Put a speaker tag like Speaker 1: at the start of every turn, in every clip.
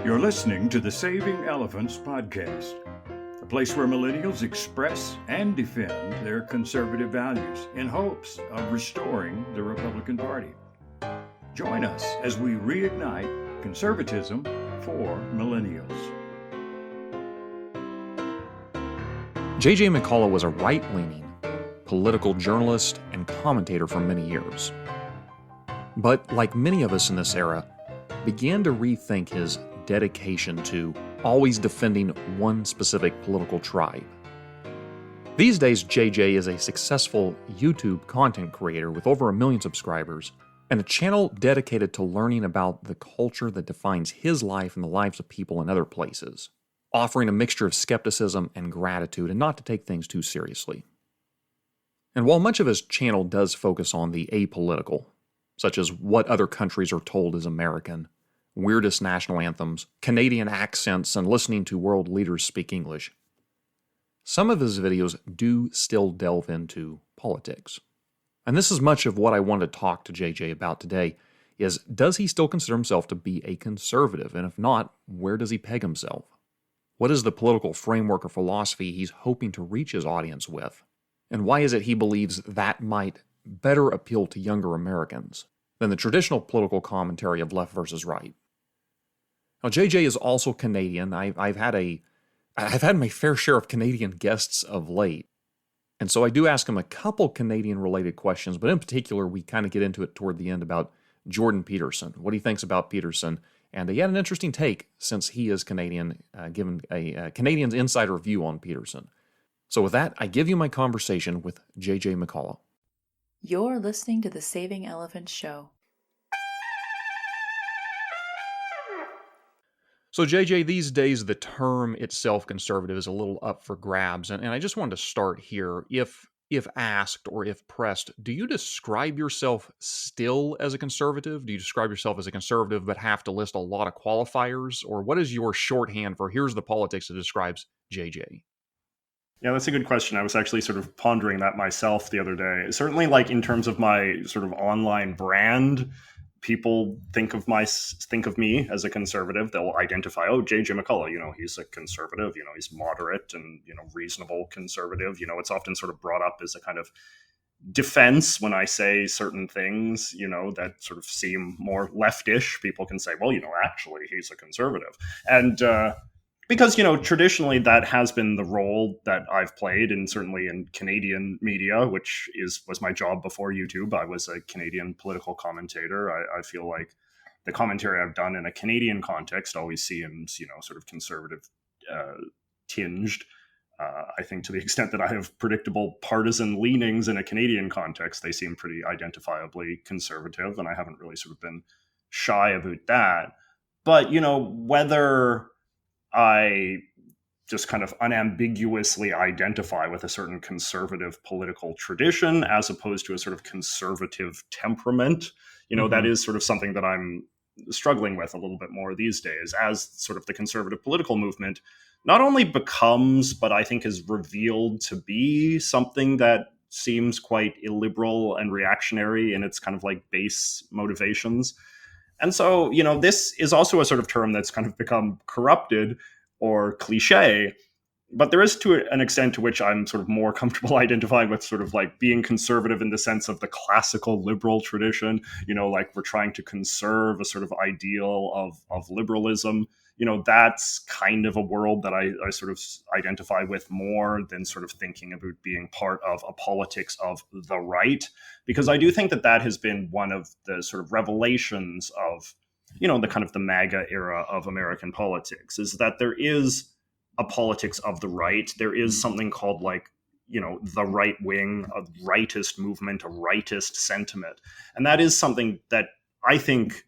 Speaker 1: You're listening to the Saving Elephants podcast, a place where millennials express and defend their conservative values in hopes of restoring the Republican Party. Join us as we reignite conservatism for millennials.
Speaker 2: J.J. McCullough was a right-leaning political journalist and commentator for many years. But like many of us in this era, began to rethink his dedication to always defending one specific political tribe. These days, JJ is a successful YouTube content creator with over 1 million subscribers and a channel dedicated to learning about the culture that defines his life and the lives of people in other places, offering a mixture of skepticism and gratitude and not to take things too seriously. And while much of his channel does focus on the apolitical, such as what other countries are told is American, weirdest national anthems, Canadian accents, and listening to world leaders speak English, some of his videos do still delve into politics. And this is much of what I want to talk to JJ about today, is does he still consider himself to be a conservative? And if not, where does he peg himself? What is the political framework or philosophy he's hoping to reach his audience with? And why is it he believes that might better appeal to younger Americans than the traditional political commentary of left versus right? Now, JJ is also Canadian. I've had my fair share of Canadian guests of late, and so I do ask him a couple Canadian-related questions, but in particular, we kind of get into it toward the end about Jordan Peterson, what he thinks about Peterson, and he had an interesting take since he is Canadian, given a Canadian's insider view on Peterson. So with that, I give you my conversation with JJ McCullough.
Speaker 3: You're listening to the Saving Elephants Show.
Speaker 2: So JJ, these days the term itself, conservative, is a little up for grabs, and I just wanted to start here. If asked or if pressed, do you describe yourself still as a conservative? Do you describe yourself as a conservative but have to list a lot of qualifiers? Or what is your shorthand for here's the politics that describes JJ?
Speaker 4: Yeah, that's a good question. I was actually sort of pondering that myself the other day. Certainly, like in terms of my sort of online brand, people think of me as a conservative. They'll identify, J.J. McCullough, he's a conservative, he's moderate and, reasonable conservative. It's often sort of brought up as a kind of defense when I say certain things, that sort of seem more leftish. People can say, well, actually he's a conservative. And, because, traditionally that has been the role that I've played, and certainly in Canadian media, which was my job before YouTube. I was a Canadian political commentator. I feel like the commentary I've done in a Canadian context always seems, sort of conservative tinged. I think to the extent that I have predictable partisan leanings in a Canadian context, they seem pretty identifiably conservative, and I haven't really sort of been shy about that. But, whether I just kind of unambiguously identify with a certain conservative political tradition as opposed to a sort of conservative temperament, that is sort of something that I'm struggling with a little bit more these days, as sort of the conservative political movement not only becomes, but I think is revealed to be something that seems quite illiberal and reactionary in its kind of like base motivations. And so, this is also a sort of term that's kind of become corrupted or cliche, but there is to an extent to which I'm sort of more comfortable identifying with sort of like being conservative in the sense of the classical liberal tradition, like we're trying to conserve a sort of ideal of liberalism. That's kind of a world that I sort of identify with more than sort of thinking about being part of a politics of the right, because I do think that has been one of the sort of revelations of, the kind of the MAGA era of American politics, is that there is a politics of the right. There is something called like, the right wing, a rightist movement, a rightist sentiment. And that is something that I think,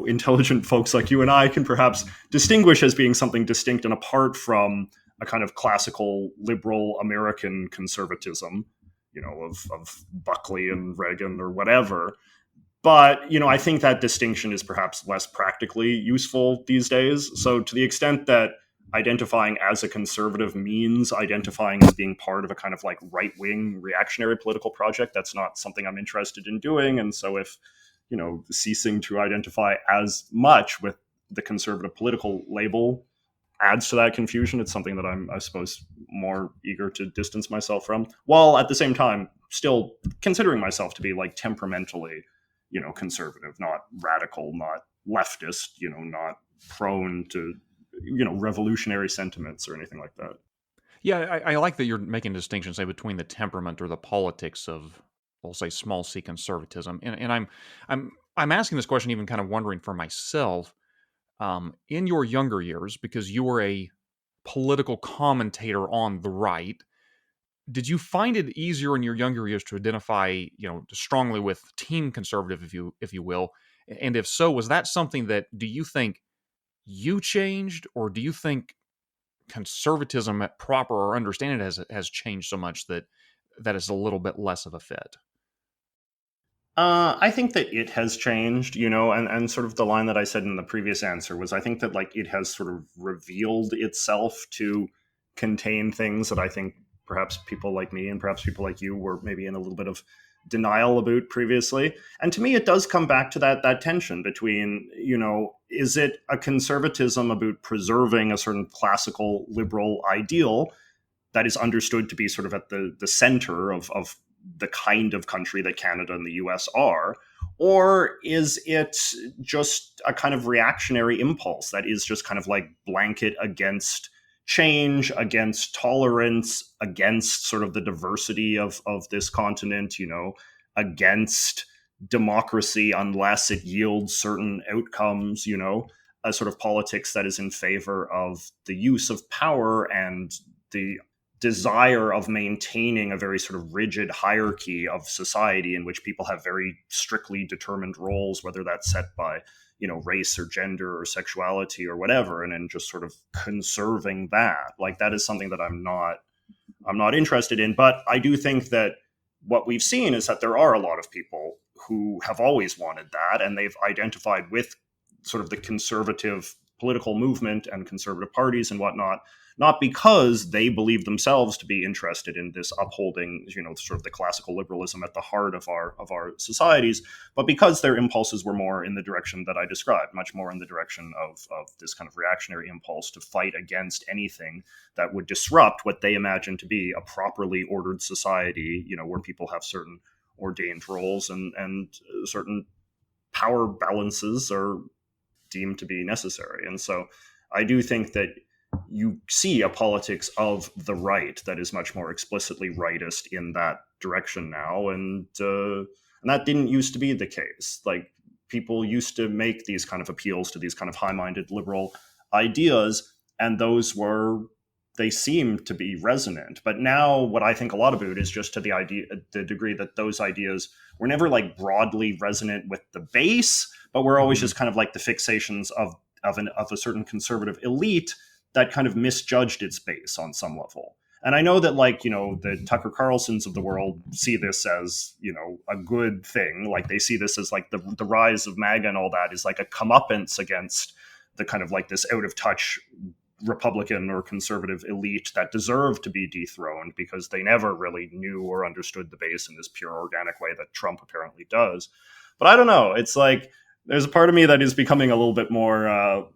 Speaker 4: intelligent folks like you and I can perhaps distinguish as being something distinct and apart from a kind of classical liberal American conservatism, of Buckley and Reagan or whatever. But, I think that distinction is perhaps less practically useful these days. So to the extent that identifying as a conservative means identifying as being part of a kind of like right-wing reactionary political project, that's not something I'm interested in doing. And so if, ceasing to identify as much with the conservative political label adds to that confusion. It's something that I'm, I suppose, more eager to distance myself from, while at the same time still considering myself to be like temperamentally, conservative, not radical, not leftist, not prone to, revolutionary sentiments or anything like that.
Speaker 2: Yeah, I like that you're making a distinction, say, between the temperament or the politics of, we'll say, small c conservatism, and I'm asking this question, even kind of wondering for myself, in your younger years, because you were a political commentator on the right. Did you find it easier in your younger years to identify, strongly with team conservative, if you will? And if so, was that something that, do you think you changed, or do you think conservatism at proper or understanding has changed so much that is a little bit less of a fit?
Speaker 4: I think that it has changed, and sort of the line that I said in the previous answer was I think that like it has sort of revealed itself to contain things that I think perhaps people like me and perhaps people like you were maybe in a little bit of denial about previously. And to me, it does come back to that tension between, is it a conservatism about preserving a certain classical liberal ideal that is understood to be sort of at the center of the kind of country that Canada and the US are? Or is it just a kind of reactionary impulse that is just kind of like blanket against change, against tolerance, against sort of the diversity of this continent, against democracy unless it yields certain outcomes, a sort of politics that is in favor of the use of power and the desire of maintaining a very sort of rigid hierarchy of society in which people have very strictly determined roles, whether that's set by, race or gender or sexuality or whatever, and then just sort of conserving that. Like that is something that I'm not interested in. But I do think that what we've seen is that there are a lot of people who have always wanted that, and they've identified with sort of the conservative political movement and conservative parties and whatnot, not because they believe themselves to be interested in this upholding, sort of the classical liberalism at the heart of our societies, but because their impulses were more in the direction that I described, much more in the direction of this kind of reactionary impulse to fight against anything that would disrupt what they imagine to be a properly ordered society, where people have certain ordained roles and certain power balances are deemed to be necessary. And so I do think that you see a politics of the right that is much more explicitly rightist in that direction now, and that didn't used to be the case. Like people used to make these kind of appeals to these kind of high-minded liberal ideas, and they seem to be resonant. But now what I think a lot about is just to the degree that those ideas were never like broadly resonant with the base, but were always just kind of like the fixations of a certain conservative elite that kind of misjudged its base on some level. And I know that the Tucker Carlsons of the world see this as, a good thing. Like they see this as like the rise of MAGA and all that is like a comeuppance against the kind of like this out of touch Republican or conservative elite that deserved to be dethroned because they never really knew or understood the base in this pure organic way that Trump apparently does. But I don't know. It's like there's a part of me that is becoming a little bit more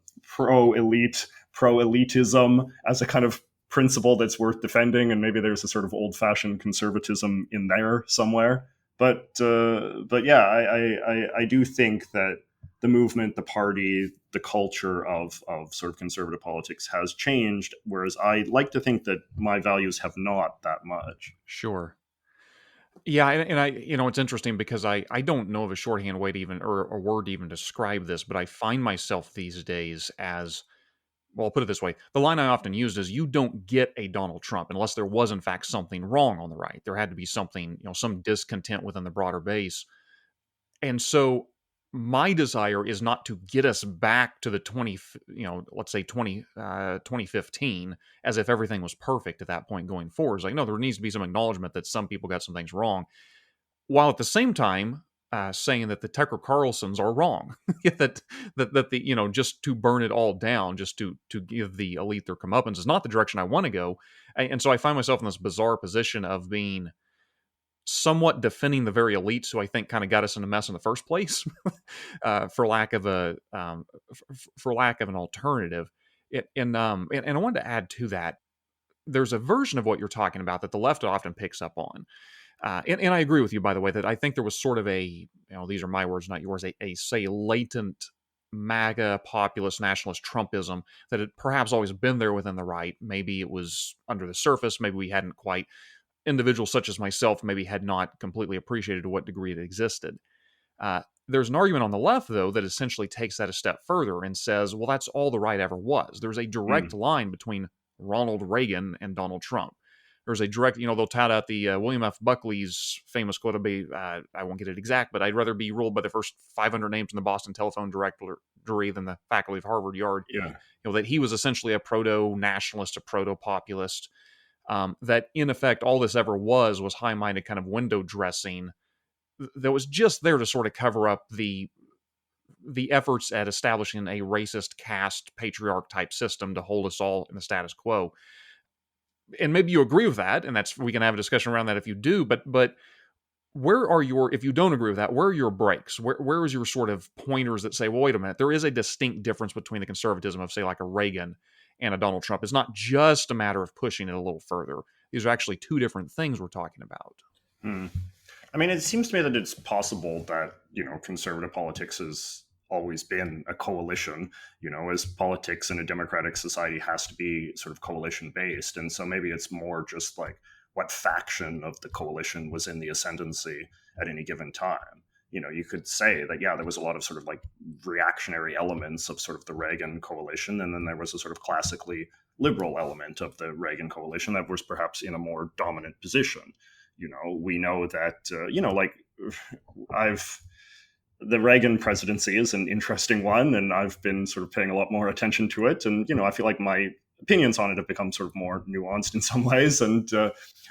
Speaker 4: pro-elitism as a kind of principle that's worth defending, and maybe there's a sort of old-fashioned conservatism in there somewhere. But yeah, I do think that the movement, the party, the culture of sort of conservative politics has changed, whereas I like to think that my values have not that much.
Speaker 2: Sure. Yeah, and I, it's interesting because I don't know of a shorthand way to even, or a word to even describe this, but I find myself these days as, well, I'll put it this way. The line I often use is you don't get a Donald Trump unless there was, in fact, something wrong on the right. There had to be something, some discontent within the broader base. And so my desire is not to get us back to the 2015 as if everything was perfect at that point going forward. It's like, no, there needs to be some acknowledgement that some people got some things wrong, while at the same time saying that the Tucker Carlsons are wrong, that the just to burn it all down, just to give the elite their comeuppance is not the direction I want to go. And so I find myself in this bizarre position of being somewhat defending the very elites who I think kind of got us in a mess in the first place, for lack of for lack of an alternative. And I wanted to add to that. There's a version of what you're talking about that the left often picks up on. And I agree with you, by the way, that I think there was sort of these are my words, not yours, say latent MAGA populist nationalist Trumpism that had perhaps always been there within the right. Maybe it was under the surface. Maybe we hadn't quite, individuals such as myself, maybe had not completely appreciated to what degree it existed. There's an argument on the left, though, that essentially takes that a step further and says, well, that's all the right ever was. There's a direct line between Ronald Reagan and Donald Trump. There's a direct, they'll tout out the William F. Buckley's famous quote, I won't get it exact, but I'd rather be ruled by the first 500 names in the Boston Telephone Directory than the faculty of Harvard Yard.
Speaker 4: Yeah.
Speaker 2: That he was essentially a proto-nationalist, a proto-populist, that in effect all this ever was high-minded kind of window dressing that was just there to sort of cover up the efforts at establishing a racist caste patriarch type system to hold us all in the status quo. And maybe you agree with that, and we can have a discussion around that if you do, but where are if you don't agree with that, where are your breaks? Where is your sort of pointers that say, well, wait a minute, there is a distinct difference between the conservatism of, say, like a Reagan and a Donald Trump. It's not just a matter of pushing it a little further. These are actually two different things we're talking about.
Speaker 4: I mean, it seems to me that it's possible that, conservative politics has always been a coalition, as politics in a democratic society has to be sort of coalition based. And so maybe it's more just like what faction of the coalition was in the ascendancy at any given time. You could say that, yeah, there was a lot of sort of like reactionary elements of sort of the Reagan coalition. And then there was a sort of classically liberal element of the Reagan coalition that was perhaps in a more dominant position. We know that, the Reagan presidency is an interesting one, and I've been sort of paying a lot more attention to it. And, I feel like my opinions on it have become sort of more nuanced in some ways. And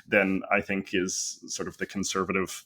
Speaker 4: then I think is sort of the conservative,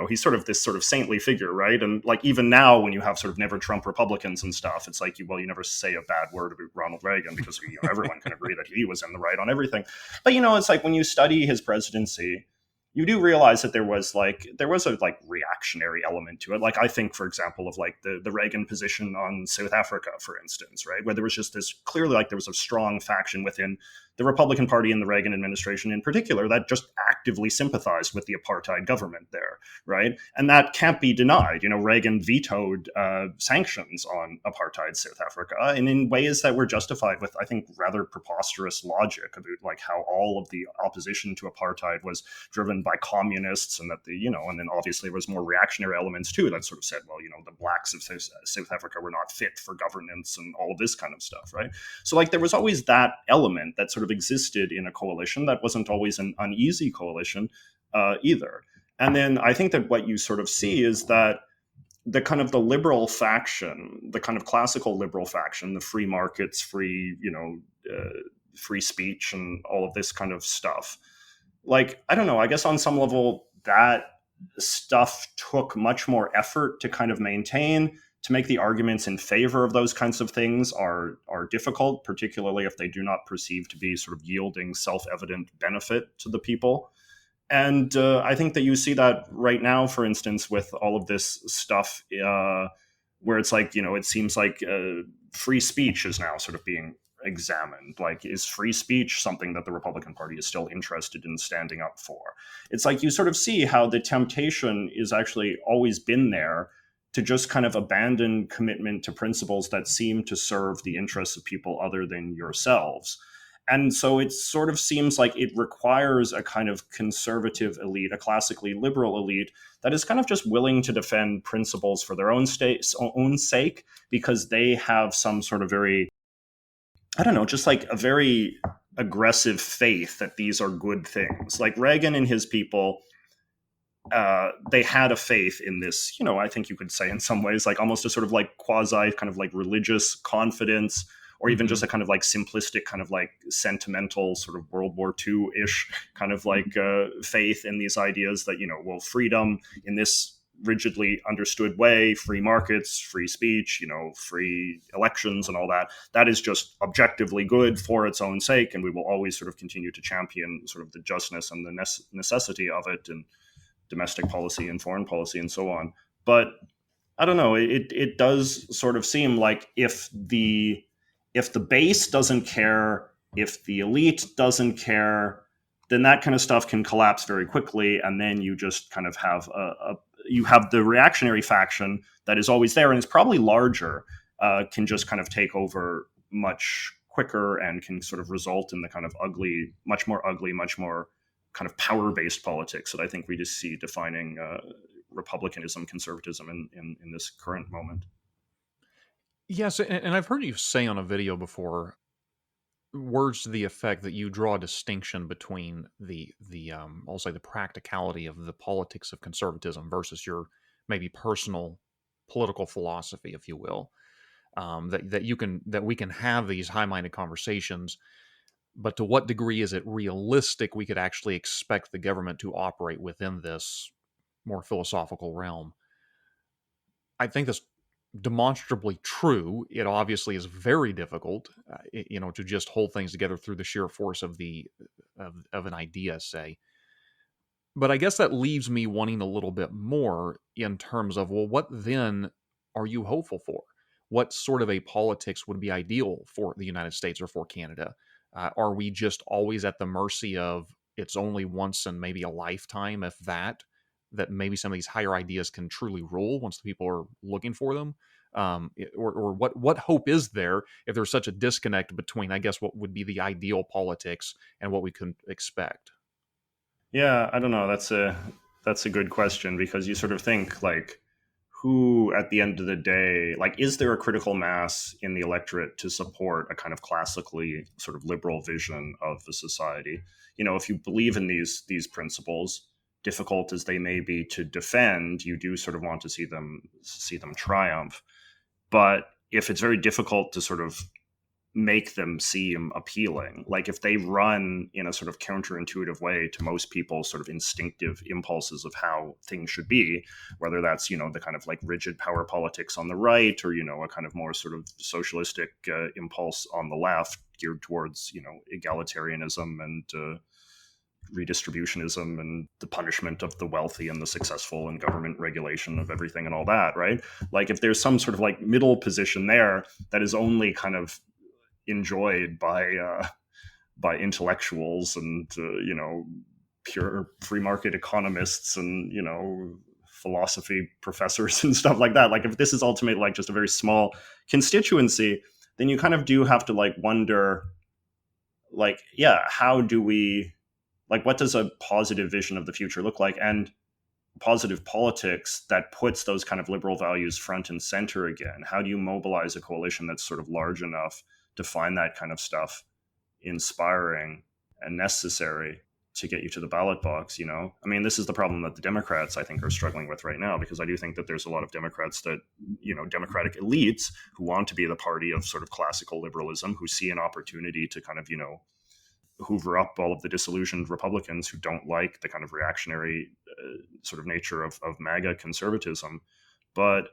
Speaker 4: he's sort of this sort of saintly figure, right? And like even now when you have sort of never Trump Republicans and stuff, it's like, you never say a bad word about Ronald Reagan because everyone can agree that he was in the right on everything. But, it's like when you study his presidency, you do realize that there was a reactionary element to it. Like I think, for example, of like the Reagan position on South Africa, for instance, right? Where there was just this clearly like there was a strong faction within the Republican Party and the Reagan administration in particular that just actively sympathized with the apartheid government there, right? And that can't be denied. Reagan vetoed sanctions on apartheid South Africa, and in ways that were justified with, I think, rather preposterous logic about like how all of the opposition to apartheid was driven by communists, and that and then obviously there was more reactionary elements too that sort of said, well, the blacks of South Africa were not fit for governance and all of this kind of stuff, right? So like there was always that element that sort of existed in a coalition that wasn't always an uneasy coalition either. And then I think that what you sort of see is that the kind of the liberal faction, the kind of classical liberal faction, the free markets, free speech and all of this kind of stuff, like, I don't know, I guess on some level that stuff took much more effort to kind of maintain. To make the arguments in favor of those kinds of things are difficult, particularly if they do not perceive to be sort of yielding self-evident benefit to the people. And I think that you see that right now, for instance, with all of this stuff where it's like, it seems like free speech is now sort of being examined. Like, is free speech something that the Republican Party is still interested in standing up for? It's like you sort of see how the temptation is actually always been there to just kind of abandon commitment to principles that seem to serve the interests of people other than yourselves. And so it sort of seems like it requires a kind of conservative elite, a classically liberal elite, that is kind of just willing to defend principles for their own sake, because they have some sort of very, I don't know, just like a very aggressive faith that these are good things. Like Reagan and his people, they had a faith in this, I think you could say in some ways, like almost a sort of like quasi kind of like religious confidence, or even just a kind of like simplistic kind of like sentimental sort of World War II-ish kind of like faith in these ideas that, well, freedom in this rigidly understood way, free markets, free speech, free elections and all that, that is just objectively good for its own sake. And we will always sort of continue to champion sort of the justness and the necessity of it in domestic policy and foreign policy and so on. But I don't know, it does sort of seem like if the base doesn't care, if the elite doesn't care, then that kind of stuff can collapse very quickly, and then you just kind of have you have the reactionary faction that is always there and is probably larger, can just kind of take over much quicker and can sort of result in the kind of much more kind of power-based politics that I think we just see defining republicanism, conservatism in this current moment.
Speaker 2: Yes, and I've heard you say on a video before words to the effect that you draw a distinction between the I'll say the practicality of the politics of conservatism versus your maybe personal political philosophy, if you will. That we can have these high-minded conversations, but to what degree is it realistic we could actually expect the government to operate within this more philosophical realm? I think that's demonstrably true. It obviously is very difficult, to just hold things together through the sheer force of of an idea, say. But I guess that leaves me wanting a little bit more in terms of, well, what then are you hopeful for? What sort of a politics would be ideal for the United States or for Canada? Are we just always at the mercy of it's only once in maybe a lifetime, if that maybe some of these higher ideas can truly rule once the people are looking for them? Or what hope is there if there's such a disconnect between, I guess, what would be the ideal politics and what we can expect?
Speaker 4: Yeah, I don't know. That's a good question, because you sort of think like, who at the end of the day, like, is there a critical mass in the electorate to support a kind of classically sort of liberal vision of the society? If you believe in these principles, difficult as they may be to defend, you do sort of want to see them triumph. But if it's very difficult to sort of make them seem appealing, like if they run in a sort of counterintuitive way to most people's sort of instinctive impulses of how things should be, whether that's, the kind of like rigid power politics on the right, or, a kind of more sort of socialistic impulse on the left geared towards, egalitarianism and redistributionism and the punishment of the wealthy and the successful and government regulation of everything and all that, right? Like if there's some sort of like middle position there that is only kind of enjoyed by intellectuals and pure free market economists and philosophy professors and stuff like that, like if this is ultimately like just a very small constituency, then you kind of do have to like wonder, like, yeah, how do we, like, what does a positive vision of the future look like, and positive politics that puts those kind of liberal values front and center again? How do you mobilize a coalition that's sort of large enough to find that kind of stuff inspiring and necessary to get you to the ballot box? I mean, this is the problem that the Democrats, I think, are struggling with right now, because I do think that there's a lot of Democrats that, Democratic elites who want to be the party of sort of classical liberalism, who see an opportunity to kind of, hoover up all of the disillusioned Republicans who don't like the kind of reactionary sort of nature of MAGA conservatism. But,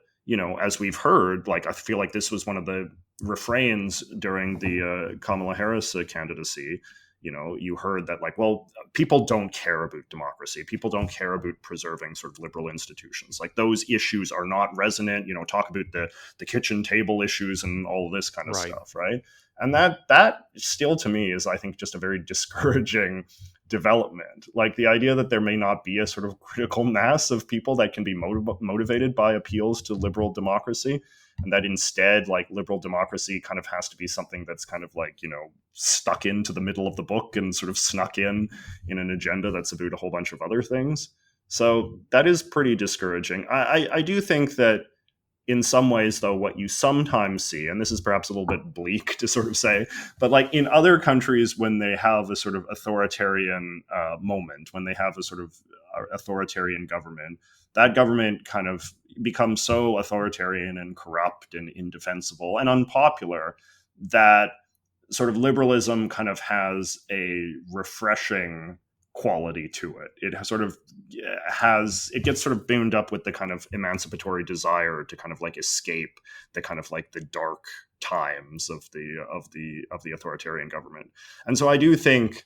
Speaker 4: as we've heard, like, I feel like this was one of the refrains during the Kamala Harris candidacy. You heard that, like, well, people don't care about democracy. People don't care about preserving sort of liberal institutions. Like, those issues are not resonant. Talk about the kitchen table issues and all of this kind of stuff, right? And that still, to me, is, I think, just a very discouraging development. Like, the idea that there may not be a sort of critical mass of people that can be motivated by appeals to liberal democracy, and that instead, like, liberal democracy kind of has to be something that's kind of like, stuck into the middle of the book and sort of snuck in an agenda that's about a whole bunch of other things. So that is pretty discouraging. I do think that in some ways, though, what you sometimes see, and this is perhaps a little bit bleak to sort of say, but like in other countries, when they have a sort of authoritarian moment, when they have a sort of authoritarian government, that government kind of becomes so authoritarian and corrupt and indefensible and unpopular that sort of liberalism kind of has a refreshing quality to it. It gets sort of bound up with the kind of emancipatory desire to kind of like escape the kind of like the dark times of the authoritarian government. And so I do think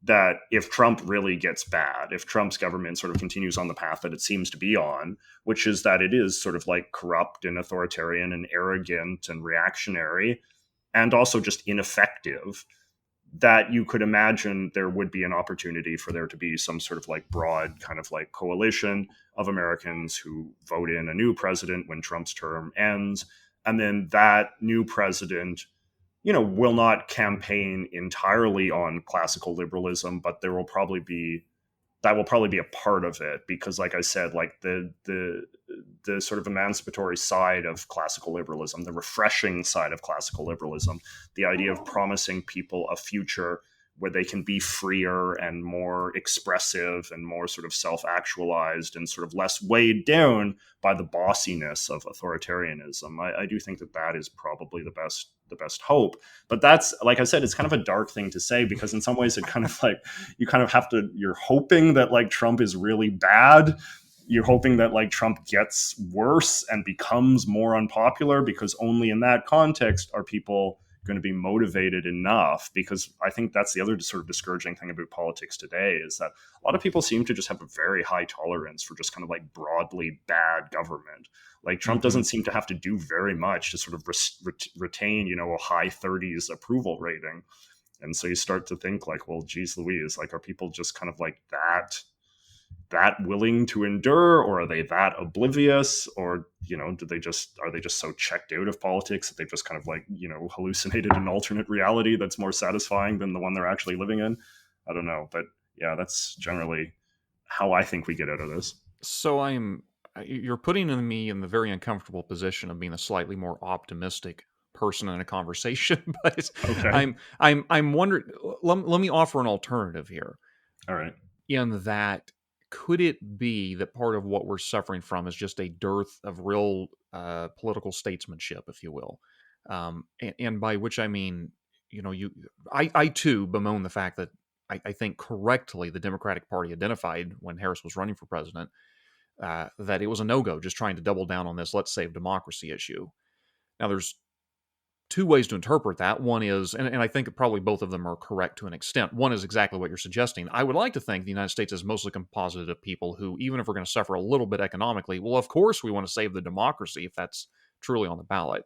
Speaker 4: that if Trump really gets bad, if Trump's government sort of continues on the path that it seems to be on, which is that it is sort of like corrupt and authoritarian and arrogant and reactionary and also just ineffective, that you could imagine there would be an opportunity for there to be some sort of like broad kind of like coalition of Americans who vote in a new president when Trump's term ends. And then that new president, will not campaign entirely on classical liberalism, but that will probably be a part of it, because like I said, like the sort of emancipatory side of classical liberalism, the refreshing side of classical liberalism, the idea of promising people a future where they can be freer and more expressive and more sort of self-actualized and sort of less weighed down by the bossiness of authoritarianism. I do think that is probably the best hope. But that's, like I said, it's kind of a dark thing to say, because in some ways it kind of like, you're hoping that like Trump is really bad. You're hoping that like Trump gets worse and becomes more unpopular, because only in that context are people going to be motivated enough. Because I think that's the other sort of discouraging thing about politics today, is that a lot of people seem to just have a very high tolerance for just kind of like broadly bad government. Like Trump doesn't seem to have to do very much to sort of retain, a high 30s approval rating. And so you start to think like, well, geez Louise, like, are people just kind of like that willing to endure, or are they that oblivious, or are they just so checked out of politics that they've just kind of like hallucinated an alternate reality that's more satisfying than the one they're actually living in? I don't know, but yeah, that's generally how I think we get out of this.
Speaker 2: So you're putting me in the very uncomfortable position of being a slightly more optimistic person in a conversation, but
Speaker 4: okay.
Speaker 2: I'm wondering, let me offer an alternative here.
Speaker 4: All right.
Speaker 2: In that, could it be that part of what we're suffering from is just a dearth of real political statesmanship, if you will? And by which I mean, I too bemoan the fact that I think correctly the Democratic Party identified when Harris was running for president that it was a no-go, just trying to double down on this let's save democracy issue. Now, there's two ways to interpret that. One is, and I think probably both of them are correct to an extent. One is exactly what you're suggesting. I would like to think the United States is mostly composite of people who, even if we're going to suffer a little bit economically, well, of course we want to save the democracy if that's truly on the ballot.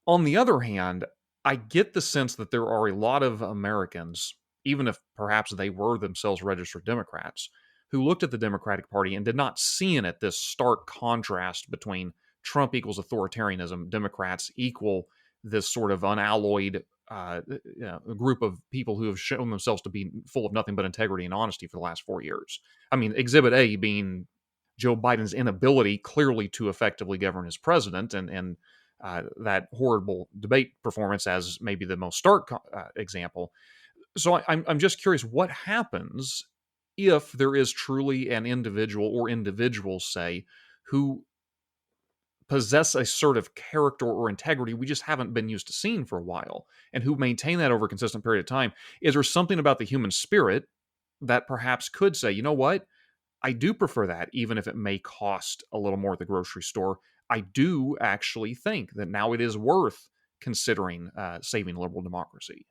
Speaker 2: On the other hand, I get the sense that there are a lot of Americans, even if perhaps they were themselves registered Democrats, who looked at the Democratic Party and did not see in it this stark contrast between Trump equals authoritarianism, Democrats equal this sort of unalloyed group of people who have shown themselves to be full of nothing but integrity and honesty for the last 4 years. I mean, Exhibit A being Joe Biden's inability clearly to effectively govern as president, and that horrible debate performance as maybe the most stark example. So I'm just curious, what happens if there is truly an individual or individuals, say, who possess a sort of character or integrity we just haven't been used to seeing for a while, and who maintain that over a consistent period of time? Is there something about the human spirit that perhaps could say, you know what, I do prefer that, even if it may cost a little more at the grocery store? I do actually think that now it is worth considering saving liberal democracy.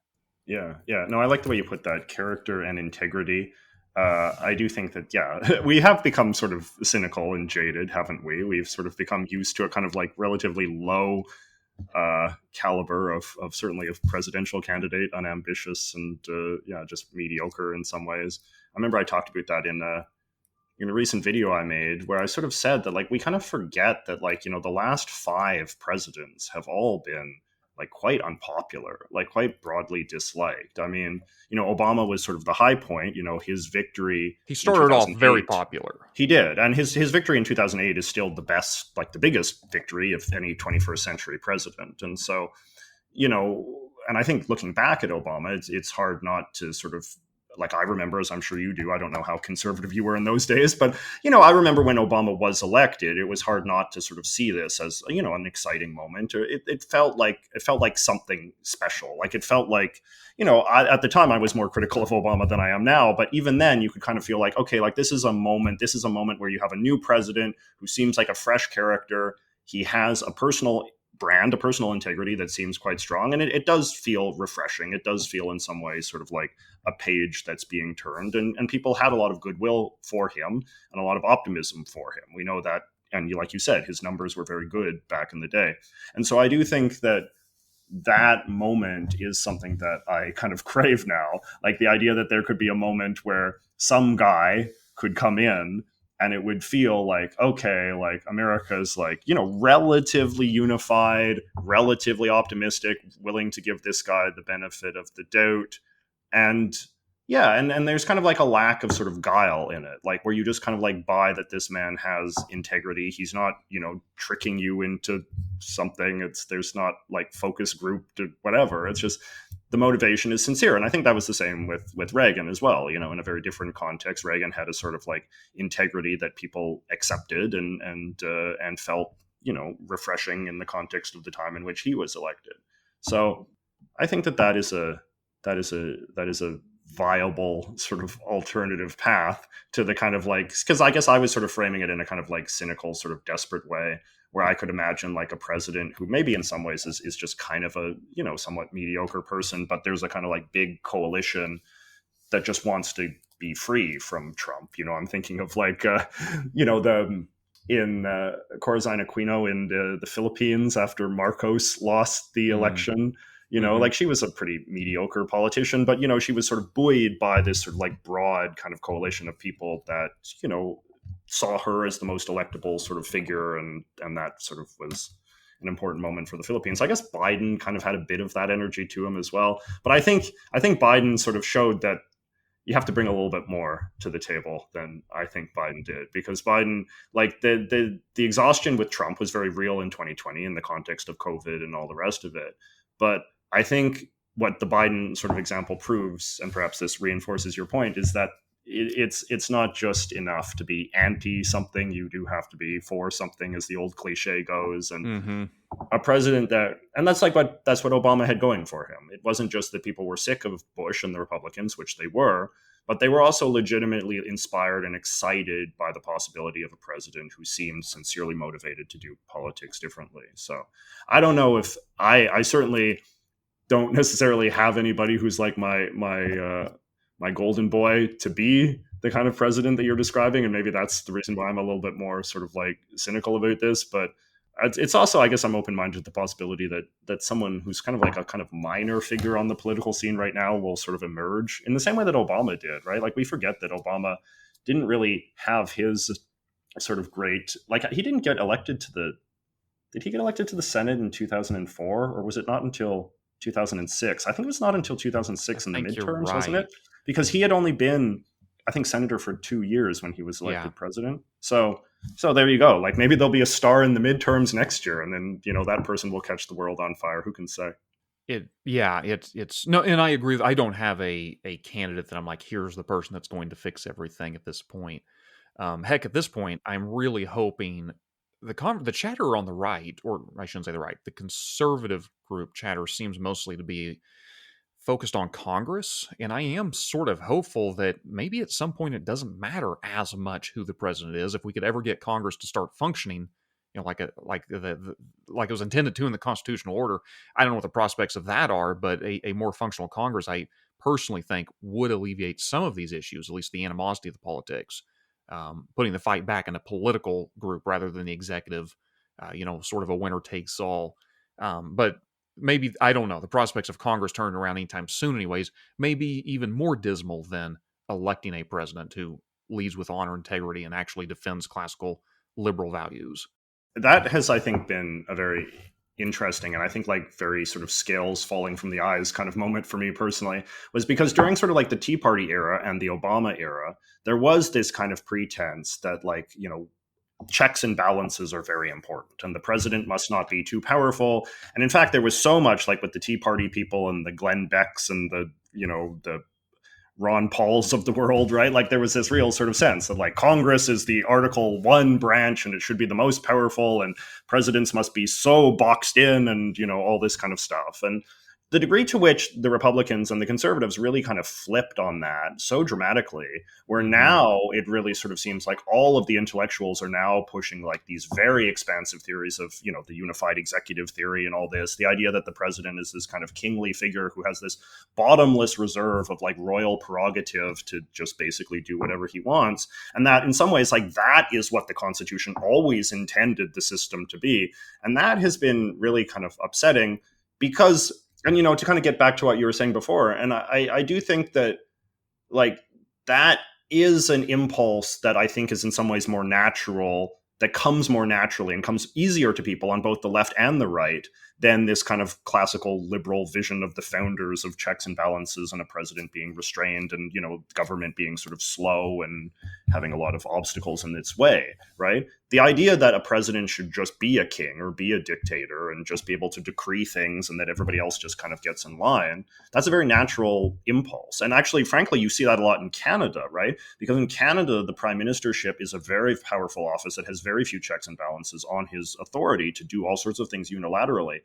Speaker 4: Yeah. No, I like the way you put that, character and integrity. I do think that, yeah, we have become sort of cynical and jaded, haven't we? We've sort of become used to a kind of like relatively low caliber of certainly a presidential candidate, unambitious and just mediocre in some ways. I remember I talked about that in a recent video I made, where I sort of said that like we kind of forget that like the last 5 presidents have all been like quite unpopular, like quite broadly disliked. I mean, Obama was sort of the high point. His victory.
Speaker 2: He started off very popular.
Speaker 4: He did, and his victory in 2008 is still the best, like the biggest victory of any 21st century president. And so, and I think looking back at Obama, it's hard not to sort of like I remember, as I'm sure you do, I don't know how conservative you were in those days, but, I remember when Obama was elected, it was hard not to sort of see this as, an exciting moment. It felt like something special. Like it felt like, at the time I was more critical of Obama than I am now, but even then you could kind of feel like, okay, like this is a moment where you have a new president who seems like a fresh character. He has a personal brand, a personal integrity that seems quite strong. And it does feel refreshing. It does feel in some ways sort of like a page that's being turned. And people had a lot of goodwill for him and a lot of optimism for him. We know that. And like you said, his numbers were very good back in the day. And so I do think that moment is something that I kind of crave now. Like the idea that there could be a moment where some guy could come in and it would feel like, okay, like America's like, relatively unified, relatively optimistic, willing to give this guy the benefit of the doubt. And yeah, and there's kind of like a lack of sort of guile in it, like where you just kind of like buy that this man has integrity. He's not, tricking you into something. There's not like focus group to whatever. It's just the motivation is sincere. And I think that was the same with Reagan as well. In a very different context, Reagan had a sort of like integrity that people accepted and felt, refreshing in the context of the time in which he was elected. So I think that is a viable sort of alternative path to the kind of like, because I guess I was sort of framing it in a kind of like cynical sort of desperate way, where I could imagine like a president who maybe in some ways is just kind of a, somewhat mediocre person, but there's a kind of like big coalition that just wants to be free from Trump. I'm thinking of like, in Corazon Aquino in the Philippines after Marcos lost the election. Like she was a pretty mediocre politician, but, she was sort of buoyed by this sort of like broad kind of coalition of people that, saw her as the most electable sort of figure. And that sort of was an important moment for the Philippines. I guess Biden kind of had a bit of that energy to him as well. But I think Biden sort of showed that you have to bring a little bit more to the table than I think Biden did, because Biden, like the exhaustion with Trump was very real in 2020 in the context of COVID and all the rest of it. But I think what the Biden sort of example proves, and perhaps this reinforces your point, is that it's not just enough to be anti something. You do have to be for something, as the old cliche goes. And a president that's what Obama had going for him. It wasn't just that people were sick of Bush and the Republicans, which they were, but they were also legitimately inspired and excited by the possibility of a president who seemed sincerely motivated to do politics differently. So I don't know if I certainly don't necessarily have anybody who's like my golden boy to be the kind of president that you're describing. And maybe that's the reason why I'm a little bit more sort of like cynical about this. But it's also, I guess I'm open-minded to the possibility that someone who's kind of like a kind of minor figure on the political scene right now will sort of emerge in the same way that Obama did, right? Like we forget that Obama didn't really have his sort of great, like he didn't get elected did he get elected to the Senate in 2004, or was it not until 2006? I think it was not until 2006 in the midterms, wasn't it? Because he had only been, I think, senator for 2 years when he was elected president. So there you go. Like maybe there'll be a star in the midterms next year, and then that person will catch the world on fire. Who can say?
Speaker 2: It's no, and I agree. I don't have a candidate that I'm like, here's the person that's going to fix everything at this point. Heck, at this point, I'm really hoping the chatter on the right, or I shouldn't say the right, the conservative group chatter seems mostly to be focused on Congress, and I am sort of hopeful that maybe at some point it doesn't matter as much who the president is if we could ever get Congress to start functioning, like it was intended to in the constitutional order. I don't know what the prospects of that are, but a more functional Congress, I personally think, would alleviate some of these issues, at least the animosity of the politics, putting the fight back in a political group rather than the executive, sort of a winner takes all. But maybe, I don't know, the prospects of Congress turning around anytime soon anyways, may be even more dismal than electing a president who leads with honor, integrity, and actually defends classical liberal values.
Speaker 4: That has, I think, been a very interesting and I think like very sort of scales falling from the eyes kind of moment for me personally, was because during sort of like the Tea Party era and the Obama era, there was this kind of pretense that like, checks and balances are very important and the president must not be too powerful. And in fact, there was so much like with the Tea Party people and the Glenn Becks and the Ron Pauls of the world, right? Like there was this real sort of sense that like Congress is the Article 1 branch and it should be the most powerful and presidents must be so boxed in and, all this kind of stuff. And the degree to which the Republicans and the conservatives really kind of flipped on that so dramatically, where now it really sort of seems like all of the intellectuals are now pushing like these very expansive theories of, the unified executive theory and all this, the idea that the president is this kind of kingly figure who has this bottomless reserve of like royal prerogative to just basically do whatever he wants. And that in some ways, like that is what the Constitution always intended the system to be. And that has been really kind of upsetting because, and, to kind of get back to what you were saying before, and I do think that, like, that is an impulse that I think is in some ways more natural, that comes more naturally and comes easier to people on both the left and the right than this kind of classical liberal vision of the founders of checks and balances and a president being restrained and, government being sort of slow and having a lot of obstacles in its way, right? The idea that a president should just be a king or be a dictator and just be able to decree things and that everybody else just kind of gets in line, that's a very natural impulse. And actually, frankly, you see that a lot in Canada, right? Because in Canada, the prime ministership is a very powerful office that has very few checks and balances on his authority to do all sorts of things unilaterally.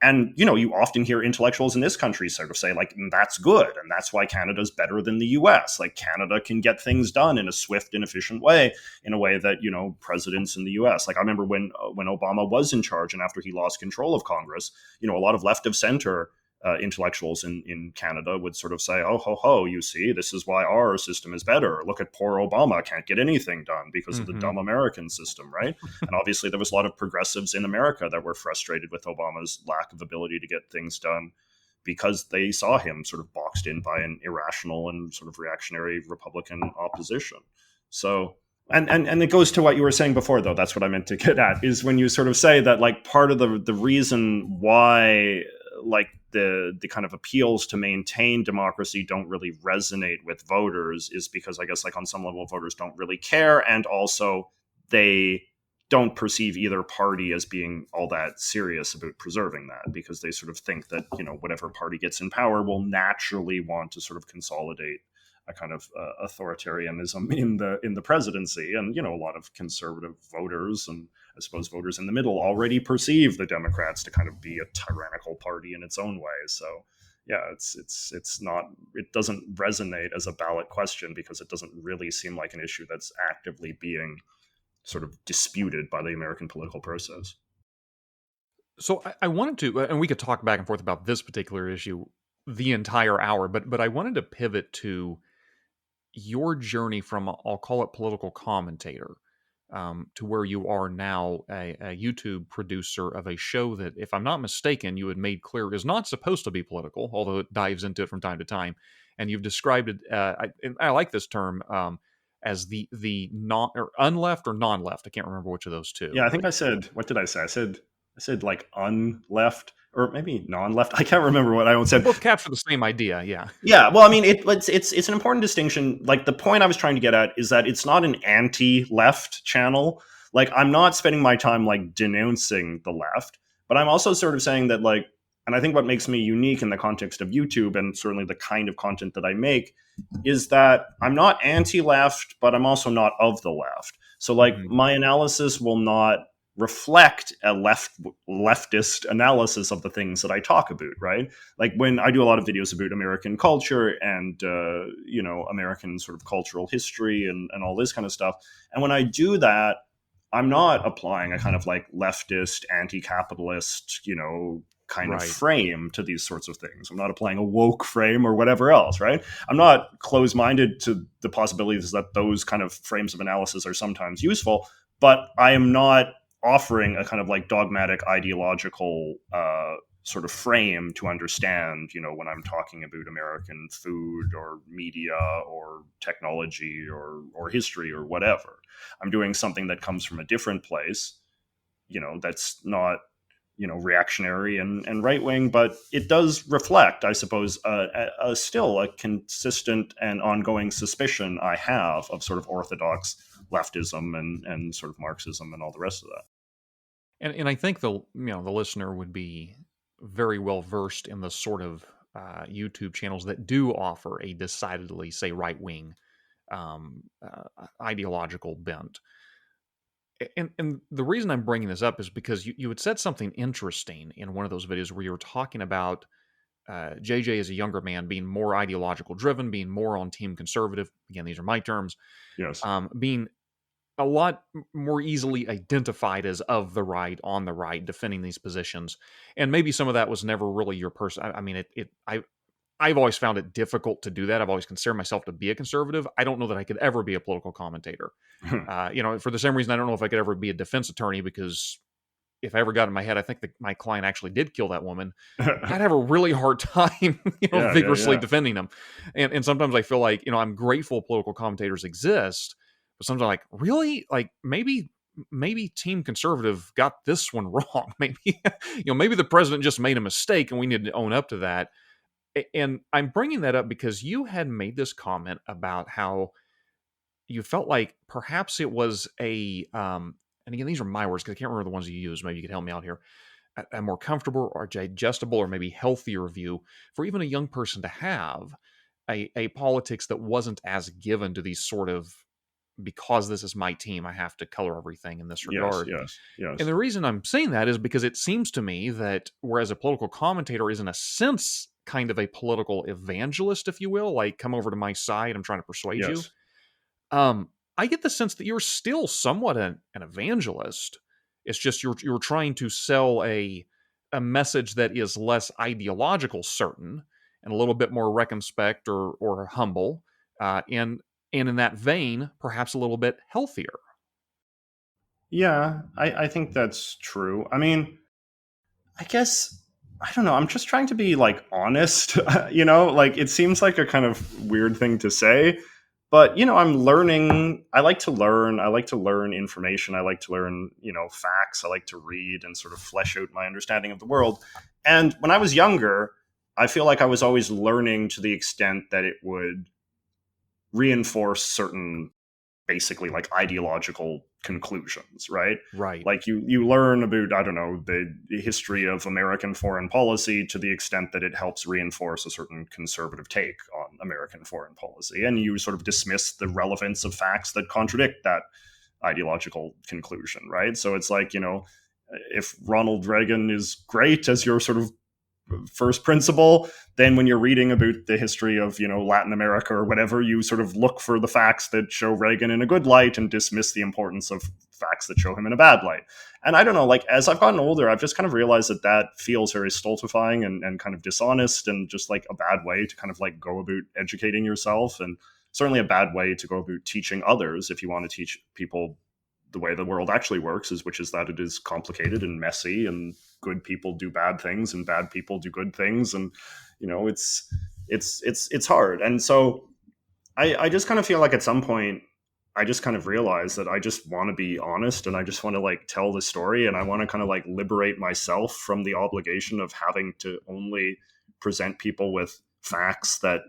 Speaker 4: And, you often hear intellectuals in this country sort of say, like, that's good. And that's why Canada's better than the US. Like, Canada can get things done in a swift and efficient way, in a way that, presidents in the US. Like, I remember when Obama was in charge and after he lost control of Congress, a lot of left of center intellectuals in Canada would sort of say, oh, ho, you see, this is why our system is better. Look at poor Obama, can't get anything done because of the dumb American system, right? And obviously there was a lot of progressives in America that were frustrated with Obama's lack of ability to get things done because they saw him sort of boxed in by an irrational and sort of reactionary Republican opposition. So, and it goes to what you were saying before, though, that's what I meant to get at, is when you sort of say that like part of the reason why like the kind of appeals to maintain democracy don't really resonate with voters is because I guess like on some level voters don't really care, and also they don't perceive either party as being all that serious about preserving that, because they sort of think that whatever party gets in power will naturally want to sort of consolidate a kind of authoritarianism in the presidency. And a lot of conservative voters and I suppose voters in the middle already perceive the Democrats to kind of be a tyrannical party in its own way. So yeah, it's not, it doesn't resonate as a ballot question because it doesn't really seem like an issue that's actively being sort of disputed by the American political process.
Speaker 2: So I wanted to, and we could talk back and forth about this particular issue the entire hour, but I wanted to pivot to your journey from, I'll call it political commentator, to where you are now a YouTube producer of a show that, if I'm not mistaken, you had made clear is not supposed to be political, although it dives into it from time to time. And you've described it, I like this term, as the non or unleft or non-left. I can't remember which of those two.
Speaker 4: Yeah, I think I said, what did I say? I said like unleft or maybe non-left. I can't remember what I said.
Speaker 2: Both capture the same idea, yeah.
Speaker 4: Yeah, well, I mean, it's an important distinction. Like the point I was trying to get at is that it's not an anti-left channel. Like I'm not spending my time like denouncing the left, but I'm also sort of saying that like, and I think what makes me unique in the context of YouTube and certainly the kind of content that I make is that I'm not anti-left, but I'm also not of the left. So like my analysis will not reflect a leftist analysis of the things that I talk about, right? Like when I do a lot of videos about American culture and, American sort of cultural history and all this kind of stuff. And when I do that, I'm not applying a kind of like leftist, anti-capitalist, kind of frame to these sorts of things. I'm not applying a woke frame or whatever else, right? I'm not closed-minded to the possibilities that those kind of frames of analysis are sometimes useful, but I am not offering a kind of like dogmatic ideological sort of frame to understand, when I'm talking about American food or media or technology or history or whatever. I'm doing something that comes from a different place, that's not, reactionary and right-wing, but it does reflect, I suppose, still a consistent and ongoing suspicion I have of sort of orthodox leftism and sort of Marxism and all the rest of that.
Speaker 2: And I think the listener would be very well versed in the sort of YouTube channels that do offer a decidedly, say, right-wing ideological bent. And the reason I'm bringing this up is because you had said something interesting in one of those videos where you were talking about JJ as a younger man being more ideological driven, being more on team conservative. Again, these are my terms.
Speaker 4: Yes.
Speaker 2: Being a lot more easily identified as of the right, on the right, defending these positions. And maybe some of that was never really your person. I mean, I've always found it difficult to do that. I've always considered myself to be a conservative. I don't know that I could ever be a political commentator. For the same reason, I don't know if I could ever be a defense attorney, because if I ever got in my head, I think that my client actually did kill that woman, I'd have a really hard time, vigorously defending them. And sometimes I feel like, I'm grateful political commentators exist, but sometimes I'm like, really? Like maybe Team Conservative got this one wrong. Maybe, maybe the president just made a mistake and we need to own up to that. And I'm bringing that up because you had made this comment about how you felt like perhaps it was and again, these are my words because I can't remember the ones you used. Maybe you could help me out here. A more comfortable or digestible or maybe healthier view for even a young person to have a politics that wasn't as given to these sort of, because this is my team, I have to color everything in this regard.
Speaker 4: Yes.
Speaker 2: And the reason I'm saying that is because it seems to me that whereas a political commentator is in a sense kind of a political evangelist, if you will, like come over to my side, I'm trying to persuade you. I get the sense that you're still somewhat an evangelist. It's just you're trying to sell a message that is less ideological, certain, and a little bit more circumspect or humble, and in that vein, perhaps a little bit healthier.
Speaker 4: Yeah, I think that's true. I mean, I guess, I don't know. I'm just trying to be like honest, like it seems like a kind of weird thing to say, but I'm learning. I like to learn. I like to learn information. I like to learn, facts. I like to read and sort of flesh out my understanding of the world. And when I was younger, I feel like I was always learning to the extent that it would reinforce certain basically like ideological conclusions, right?
Speaker 2: Right.
Speaker 4: Like you learn about, I don't know, the history of American foreign policy to the extent that it helps reinforce a certain conservative take on American foreign policy. And you sort of dismiss the relevance of facts that contradict that ideological conclusion, right? So it's like, if Ronald Reagan is great as your sort of first principle, then when you're reading about the history of Latin America or whatever, you sort of look for the facts that show Reagan in a good light and dismiss the importance of facts that show him in a bad light. And I don't know, like as I've gotten older, I've just kind of realized that feels very stultifying and kind of dishonest and just like a bad way to kind of like go about educating yourself, and certainly a bad way to go about teaching others if you want to teach people the way the world actually works, which is that it is complicated and messy, and good people do bad things and bad people do good things, and it's hard. And so I just kind of feel like at some point I just kind of realized that I just want to be honest, and I just want to like tell the story, and I want to kind of like liberate myself from the obligation of having to only present people with facts that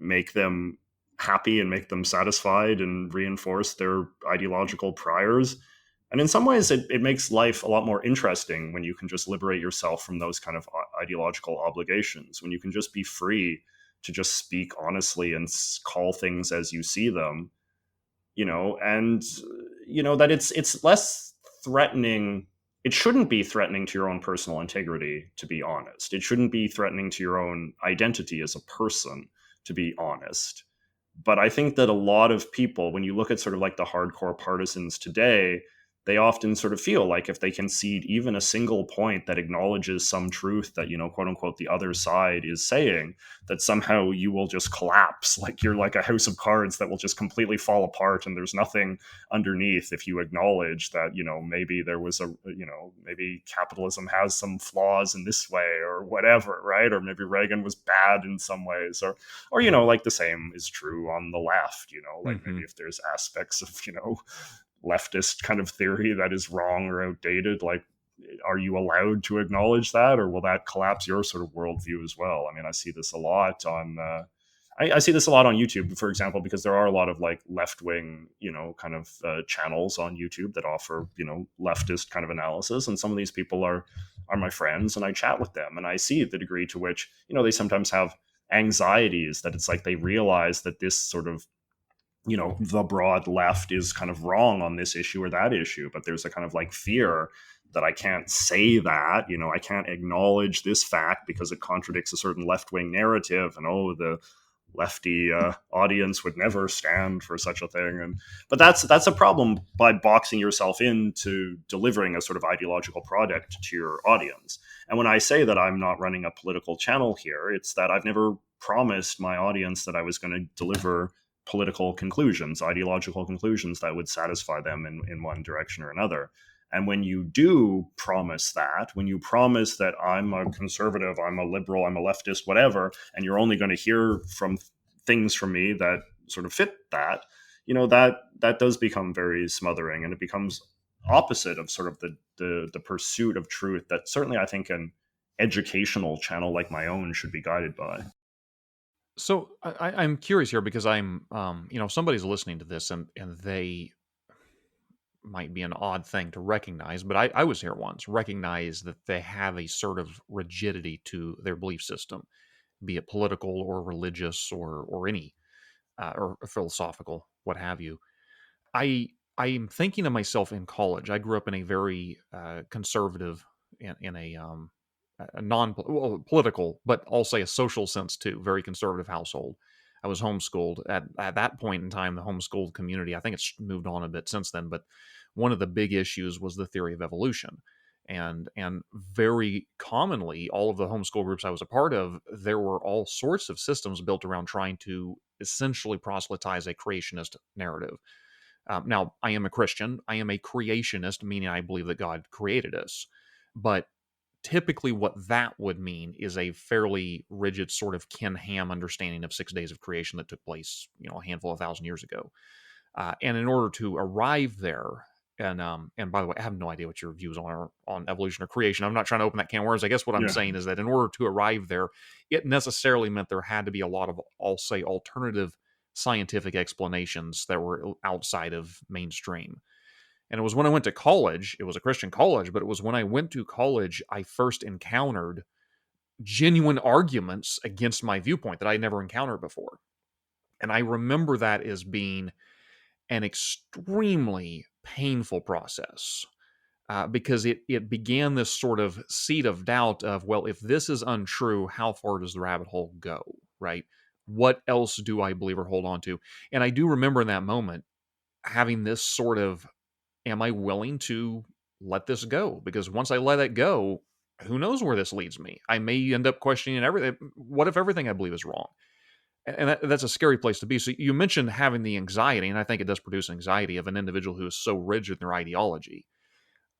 Speaker 4: make them happy and make them satisfied and reinforce their ideological priors. And in some ways, it makes life a lot more interesting when you can just liberate yourself from those kind of ideological obligations, when you can just be free to just speak honestly and call things as you see them, and, that it's less threatening. It shouldn't be threatening to your own personal integrity, to be honest. It shouldn't be threatening to your own identity as a person, to be honest. But I think that a lot of people, when you look at sort of like the hardcore partisans today, they often sort of feel like if they concede even a single point that acknowledges some truth that, quote unquote, the other side is saying, that somehow you will just collapse. Like you're like a house of cards that will just completely fall apart. And there's nothing underneath if you acknowledge that, maybe there was maybe capitalism has some flaws in this way or whatever, right? Or maybe Reagan was bad in some ways, or like the same is true on the left, like maybe if there's aspects of, leftist kind of theory that is wrong or outdated, like are you allowed to acknowledge that, or will that collapse your sort of worldview as well? I mean, I see this a lot on I see this a lot on YouTube, for example, because there are a lot of like left-wing, kind of channels on YouTube that offer, leftist kind of analysis. And some of these people are my friends, and I chat with them, and I see the degree to which, they sometimes have anxieties, that it's like they realize that this sort of, the broad left is kind of wrong on this issue or that issue, but there's a kind of like fear that I can't say that, I can't acknowledge this fact because it contradicts a certain left-wing narrative, and the lefty audience would never stand for such a thing. But that's a problem by boxing yourself into delivering a sort of ideological product to your audience. And when I say that I'm not running a political channel here, it's that I've never promised my audience that I was going to deliver political conclusions, ideological conclusions that would satisfy them in one direction or another. And when you do promise that, when you promise that I'm a conservative, I'm a liberal, I'm a leftist, whatever, and you're only going to hear from things from me that sort of fit that, that does become very smothering, and it becomes opposite of sort of the pursuit of truth that certainly I think an educational channel like my own should be guided by.
Speaker 2: So I'm curious here because I'm, somebody's listening to this and they might be an odd thing to recognize, but I was here once, recognize that they have a sort of rigidity to their belief system, be it political or religious or any, or philosophical, what have you. I'm thinking of myself in college. I grew up in a very conservative, in a non-political, but I'll say a social sense too, very conservative household. I was homeschooled at that point in time. The homeschooled community, I think it's moved on a bit since then, but one of the big issues was the theory of evolution. And very commonly, all of the homeschool groups I was a part of, there were all sorts of systems built around trying to essentially proselytize a creationist narrative. Now, I am a Christian. I am a creationist, meaning I believe that God created us. But typically what that would mean is a fairly rigid sort of Ken Ham understanding of 6 days of creation that took place, a handful of thousand years ago. And in order to arrive there, and by the way, I have no idea what your views are on evolution or creation. I'm not trying to open that can of worms. I guess what I'm saying is that in order to arrive there, it necessarily meant there had to be a lot of, I'll say, alternative scientific explanations that were outside of mainstream. And it was when I went to college, it was a Christian college, but it was when I went to college, I first encountered genuine arguments against my viewpoint that I never encountered before. And I remember that as being an extremely painful process because it began this sort of seed of doubt of, well, if this is untrue, how far does the rabbit hole go, right? What else do I believe or hold on to? And I do remember in that moment having this sort of, am I willing to let this go? Because once I let it go, who knows where this leads me? I may end up questioning everything. What if everything I believe is wrong? And that's a scary place to be. So you mentioned having the anxiety, and I think it does produce anxiety of an individual who is so rigid in their ideology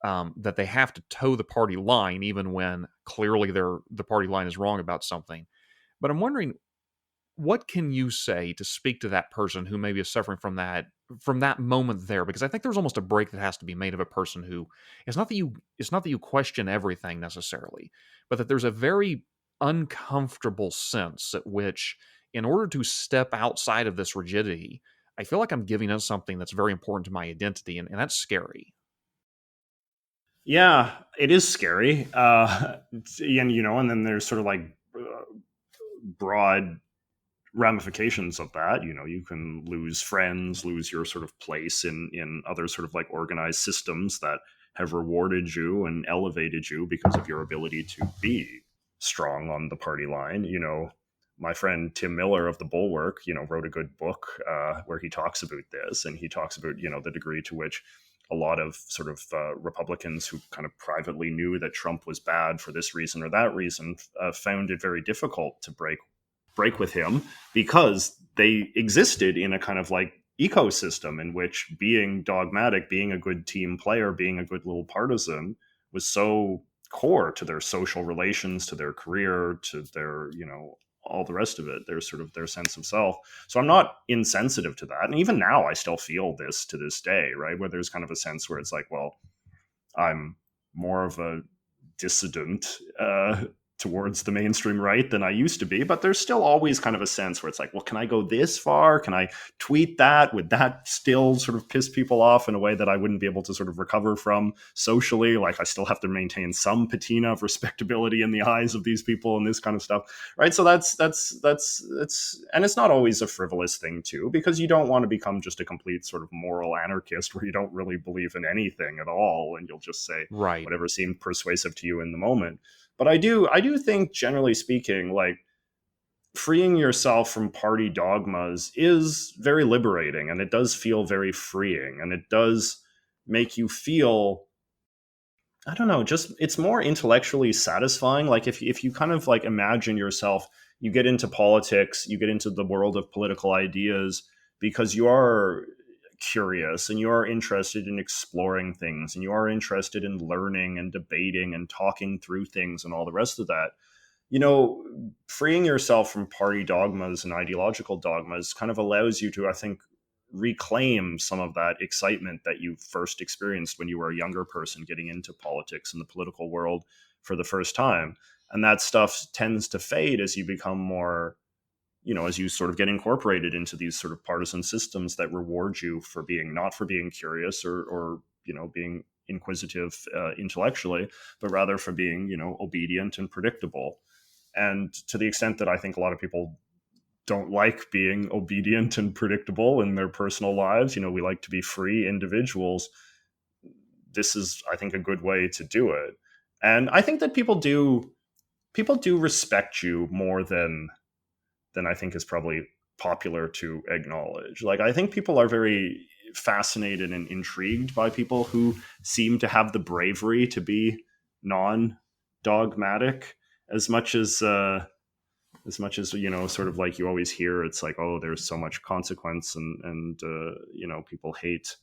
Speaker 2: that they have to toe the party line, even when clearly the party line is wrong about something. But I'm wondering, what can you say to speak to that person who maybe is suffering from that moment there? Because I think there's almost a break that has to be made of a person who, it's not that you question everything necessarily, but that there's a very uncomfortable sense at which, in order to step outside of this rigidity, I feel like I'm giving up something that's very important to my identity, and that's scary.
Speaker 4: Yeah, it is scary. And then there's sort of like broad ramifications of that. You can lose friends, lose your sort of place in other sort of like organized systems that have rewarded you and elevated you because of your ability to be strong on the party line. My friend Tim Miller of The Bulwark, wrote a good book where he talks about this, and he talks about, the degree to which a lot of sort of Republicans who kind of privately knew that Trump was bad for this reason or that reason found it very difficult to break with him because they existed in a kind of like ecosystem in which being dogmatic, being a good team player, being a good little partisan was so core to their social relations, to their career, to their, all the rest of it, their sort of their sense of self. So I'm not insensitive to that. And even now I still feel this to this day, right? Where there's kind of a sense where it's like, well, I'm more of a dissident towards the mainstream right than I used to be, but there's still always kind of a sense where it's like, well, can I go this far? Can I tweet that? Would that still sort of piss people off in a way that I wouldn't be able to sort of recover from socially? Like I still have to maintain some patina of respectability in the eyes of these people and this kind of stuff, right? So that's and it's not always a frivolous thing too, because you don't want to become just a complete sort of moral anarchist where you don't really believe in anything at all, and you'll just say
Speaker 2: Right.
Speaker 4: whatever seemed persuasive to you in the moment. But I do think, generally speaking, like freeing yourself from party dogmas is very liberating, and it does feel very freeing, and it does make you feel, I don't know, just it's more intellectually satisfying. Like if you kind of like imagine yourself, you get into politics, you get into the world of political ideas because you are curious and you are interested in exploring things and you are interested in learning and debating and talking through things and all the rest of that. Freeing yourself from party dogmas and ideological dogmas kind of allows you to, I think, reclaim some of that excitement that you first experienced when you were a younger person getting into politics and the political world for the first time. And that stuff tends to fade as you become more, as you sort of get incorporated into these sort of partisan systems that reward you for being curious or being inquisitive intellectually, but rather for being, obedient and predictable. And to the extent that I think a lot of people don't like being obedient and predictable in their personal lives, we like to be free individuals. This is, I think, a good way to do it. And I think that people do respect you more than I think is probably popular to acknowledge. Like, I think people are very fascinated and intrigued by people who seem to have the bravery to be non-dogmatic, as much as sort of like you always hear, it's like, oh, there's so much consequence and people hate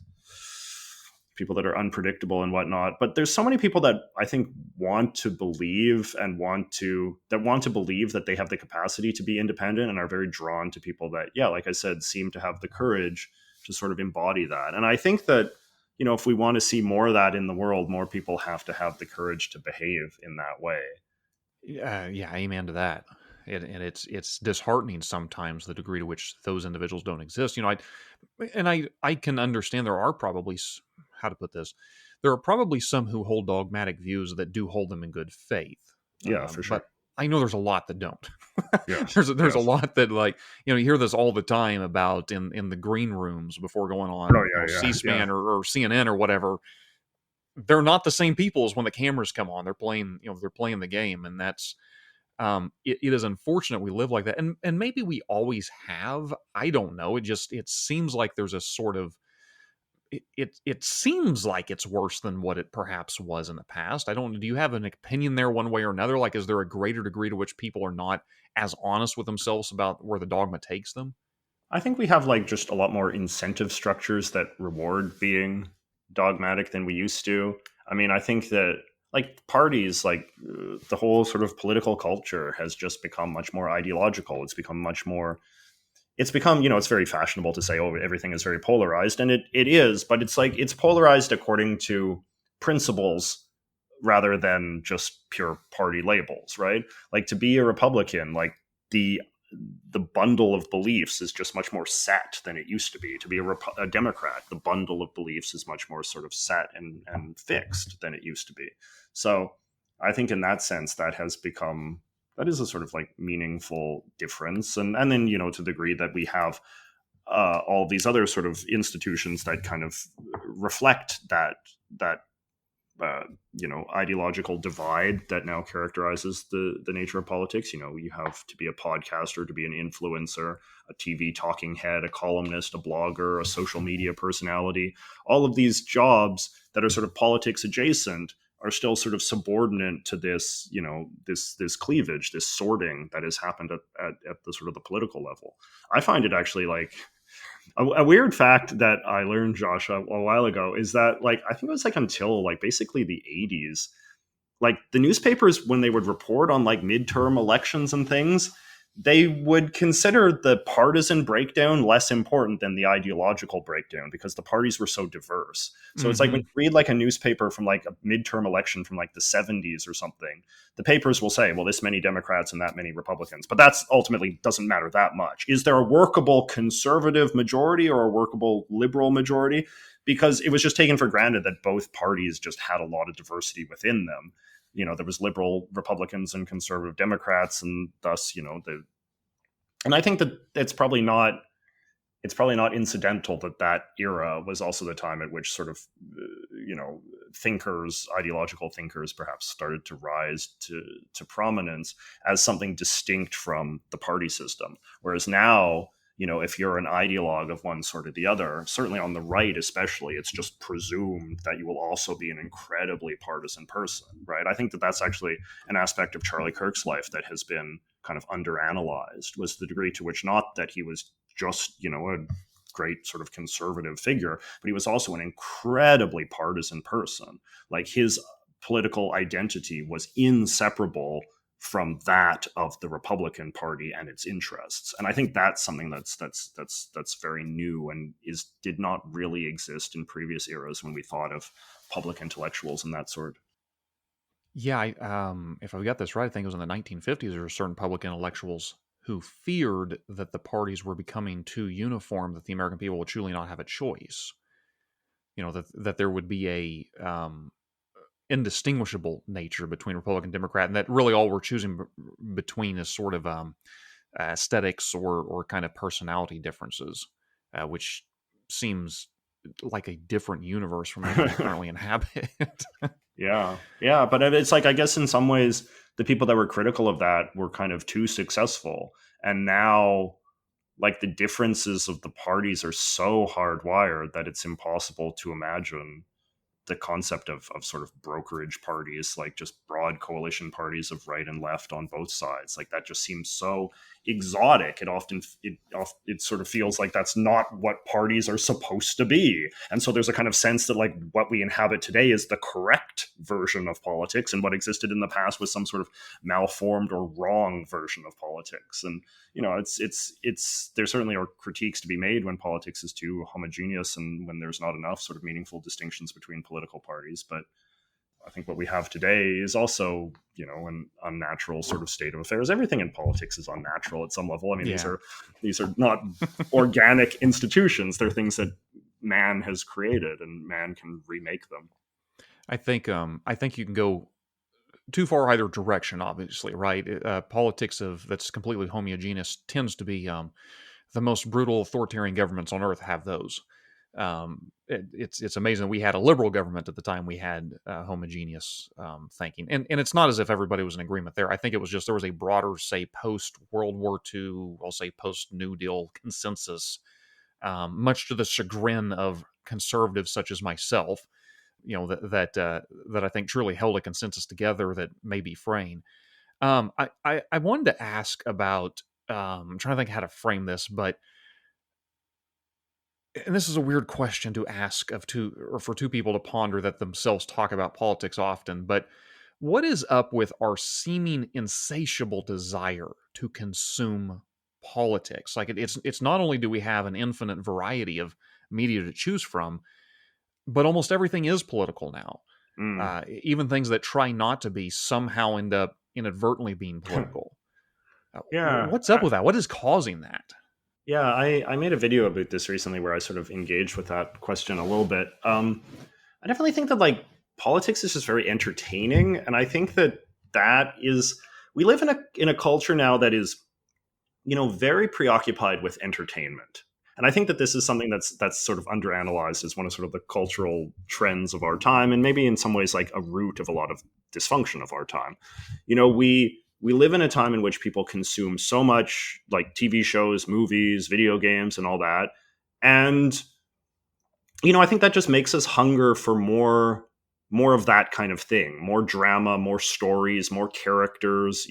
Speaker 4: people that are unpredictable and whatnot. But there's so many people that I think want to believe that they have the capacity to be independent and are very drawn to people that, yeah, like I said, seem to have the courage to sort of embody that. And I think that, if we want to see more of that in the world, more people have to have the courage to behave in that way.
Speaker 2: Yeah, amen to that. And it's disheartening sometimes the degree to which those individuals don't exist. I can understand there are probably, how to put this, there are probably some who hold dogmatic views that do hold them in good faith.
Speaker 4: Yeah, for sure.
Speaker 2: But I know there's a lot that don't.
Speaker 4: Yes,
Speaker 2: there's
Speaker 4: yes.
Speaker 2: a lot that, like, you hear this all the time about in the green rooms before going on C-SPAN or CNN or whatever. They're not the same people as when the cameras come on. They're playing the game, and that's it is unfortunate we live like that, and maybe we always have. I don't know. It seems like there's a sort of it seems like it's worse than what it perhaps was in the past. Do you have an opinion there one way or another? Like, is there a greater degree to which people are not as honest with themselves about where the dogma takes them?
Speaker 4: I think we have like just a lot more incentive structures that reward being dogmatic than we used to. I mean, I think that like parties, like the whole sort of political culture has just become much more ideological. It's become, it's very fashionable to say, oh, everything is very polarized. And it is, but it's like, it's polarized according to principles rather than just pure party labels, right? Like, to be a Republican, like the bundle of beliefs is just much more set than it used to be. To be a Democrat, the bundle of beliefs is much more sort of set and fixed than it used to be. So I think in that sense, that is a sort of like meaningful difference. And then, to the degree that we have all these other sort of institutions that kind of reflect that ideological divide that now characterizes the nature of politics. You have to be a podcaster, to be an influencer, a TV talking head, a columnist, a blogger, a social media personality. All of these jobs that are sort of politics adjacent are still sort of subordinate to this, this cleavage, this sorting that has happened at the sort of the political level. I find it actually like a weird fact that I learned, Josh, a while ago is that, like, I think it was like until like basically the 80s, like the newspapers, when they would report on like midterm elections and things, they would consider the partisan breakdown less important than the ideological breakdown because the parties were so diverse. So it's like when you read like a newspaper from like a midterm election from like the 70s or something, the papers will say, well, this many Democrats and that many Republicans. But that's ultimately doesn't matter that much. Is there a workable conservative majority or a workable liberal majority? Because it was just taken for granted that both parties just had a lot of diversity within them. There was liberal Republicans and conservative Democrats, and thus, and I think that it's probably not incidental that era was also the time at which sort of, ideological thinkers perhaps started to rise to prominence as something distinct from the party system. Whereas now, if you're an ideologue of one sort or the other, certainly on the right especially, it's just presumed that you will also be an incredibly partisan person, right? I think that that's actually an aspect of Charlie Kirk's life that has been kind of underanalyzed, was the degree to which not that he was just, a great sort of conservative figure, but he was also an incredibly partisan person. Like his political identity was inseparable from that of the Republican Party and its interests. And I think that's something that's very new and did not really exist in previous eras when we thought of public intellectuals and that sort.
Speaker 2: Yeah, if I got this right, I think it was in the 1950s, there were certain public intellectuals who feared that the parties were becoming too uniform, that the American people would truly not have a choice. That there would be a indistinguishable nature between Republican and Democrat, and that really all we're choosing between is sort of aesthetics or kind of personality differences, which seems like a different universe from what we currently inhabit.
Speaker 4: Yeah, but it's like, I guess in some ways, the people that were critical of that were kind of too successful. And now, like, the differences of the parties are so hardwired that it's impossible to imagine the concept of sort of brokerage parties, like just broad coalition parties of right and left on both sides. Like that just seems so exotic. It sort of feels like that's not what parties are supposed to be. And so there's a kind of sense that like what we inhabit today is the correct version of politics, and what existed in the past was some sort of malformed or wrong version of politics. And there certainly are critiques to be made when politics is too homogeneous and when there's not enough sort of meaningful distinctions between political parties. But I think what we have today is also, an unnatural sort of state of affairs. Everything in politics is unnatural at some level. I mean, these are not organic institutions. They're things that man has created, and man can remake them.
Speaker 2: I think you can go too far either direction, obviously, right? Politics that's completely homogeneous tends to be the most brutal authoritarian governments on earth have those. It's amazing. We had a liberal government at the time we had homogeneous thinking, and it's not as if everybody was in agreement there. I think it was just there was a broader, say, post World War II, I'll say post New Deal consensus, much to the chagrin of conservatives such as myself. That I think truly held a consensus together that may be fraying. I wanted to ask about. I'm trying to think how to frame this, and this is a weird question to ask for two people to ponder that themselves talk about politics often. But what is up with our seeming insatiable desire to consume politics? Like it's not only do we have an infinite variety of media to choose from, but almost everything is political now. Even things that try not to be somehow end up inadvertently being political. What's up with that? What is causing that?
Speaker 4: Yeah, I made a video about this recently where I sort of engaged with that question a little bit. I definitely think that like politics is just very entertaining, and I think that we live in a culture now that is, very preoccupied with entertainment. And I think that this is something that's sort of underanalyzed as one of sort of the cultural trends of our time, and maybe in some ways like a root of a lot of dysfunction of our time. We live in a time in which people consume so much like TV shows, movies, video games, and all that. And, I think that just makes us hunger for more of that kind of thing, more drama, more stories, more characters,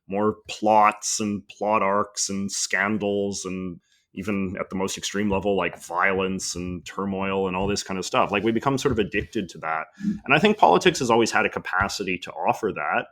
Speaker 4: more plots and plot arcs and scandals, and even at the most extreme level, like violence and turmoil and all this kind of stuff. Like we become sort of addicted to that. And I think politics has always had a capacity to offer that.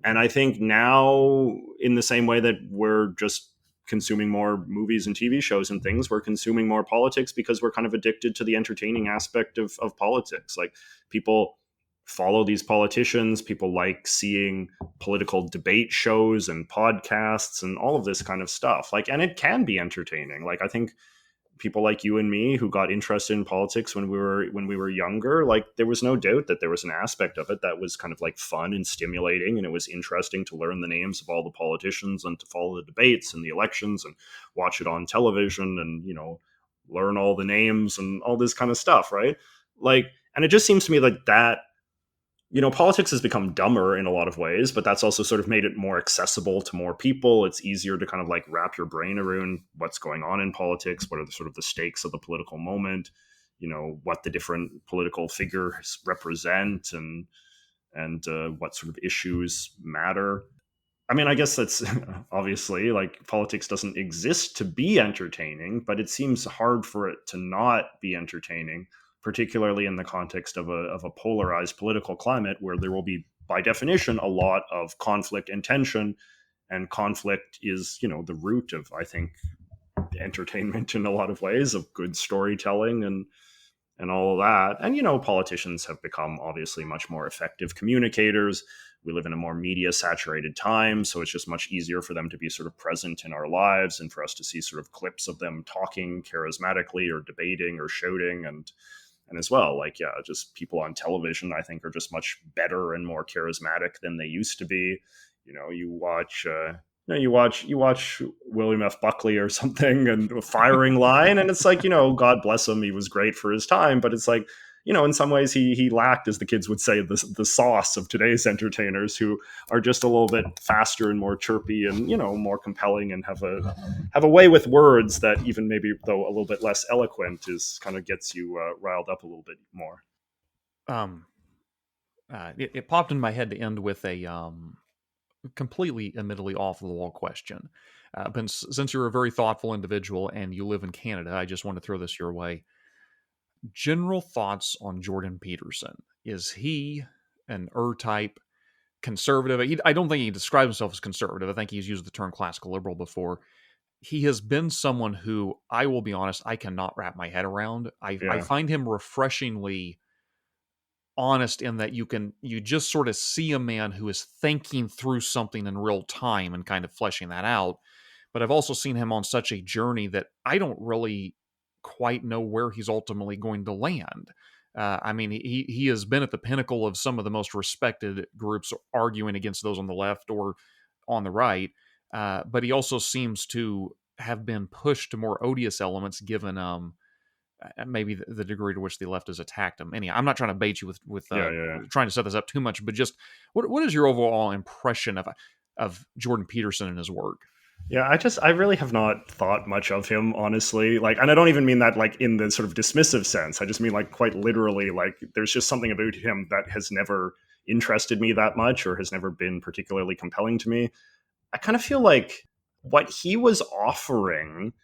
Speaker 4: And I think now, in the same way that we're just consuming more movies and TV shows and things, we're consuming more politics because we're kind of addicted to the entertaining aspect of politics. Like, people follow these politicians, people like seeing political debate shows and podcasts and all of this kind of stuff. Like, and it can be entertaining. Like, I think people like you and me who got interested in politics when we were younger, like, there was no doubt that there was an aspect of it that was kind of like fun and stimulating, and it was interesting to learn the names of all the politicians and to follow the debates and the elections and watch it on television and, learn all the names and all this kind of stuff, right? Like, and it just seems to me like that, politics has become dumber in a lot of ways, but that's also sort of made it more accessible to more people. It's easier to kind of like wrap your brain around what's going on in politics, what are the sort of the stakes of the political moment, what the different political figures represent, and what sort of issues matter. I mean, I guess that's obviously, like, politics doesn't exist to be entertaining, but it seems hard for it to not be entertaining, particularly in the context of a polarized political climate where there will be, by definition, a lot of conflict and tension. And conflict is, the root of, I think, entertainment in a lot of ways, of good storytelling and all of that. And, politicians have become obviously much more effective communicators. We live in a more media saturated time, so it's just much easier for them to be sort of present in our lives and for us to see sort of clips of them talking charismatically or debating or shouting. And as well, like, yeah, just people on television, I think, are just much better and more charismatic than they used to be. You watch William F. Buckley or something, and a firing line, and it's like, God bless him, he was great for his time, but it's like, in some ways he lacked, as the kids would say, the sauce of today's entertainers, who are just a little bit faster and more chirpy and, more compelling, and have a way with words that, even maybe though a little bit less eloquent, is kind of gets you riled up a little bit more.
Speaker 2: It popped in my head to end with a completely, admittedly, off the wall question. But since you're a very thoughtful individual and you live in Canada, I just want to throw this your way. General thoughts on Jordan Peterson. Is he an type conservative? I don't think he describes himself as conservative. I think he's used the term classical liberal before. He has been someone who, I will be honest, I cannot wrap my head around. I find him refreshingly honest in that you just sort of see a man who is thinking through something in real time and kind of fleshing that out. But I've also seen him on such a journey that I don't really quite know where he's ultimately going to land. I mean, he has been at the pinnacle of some of the most respected groups arguing against those on the left or on the right. But he also seems to have been pushed to more odious elements given maybe the degree to which the left has attacked him. Anyhow, I'm not trying to bait you with trying to set this up too much, but just what is your overall impression of Jordan Peterson and his work?
Speaker 4: Yeah, I really have not thought much of him, honestly. Like, and I don't even mean that like in the sort of dismissive sense. I just mean like quite literally, like there's just something about him that has never interested me that much or has never been particularly compelling to me. I kind of feel like what he was offering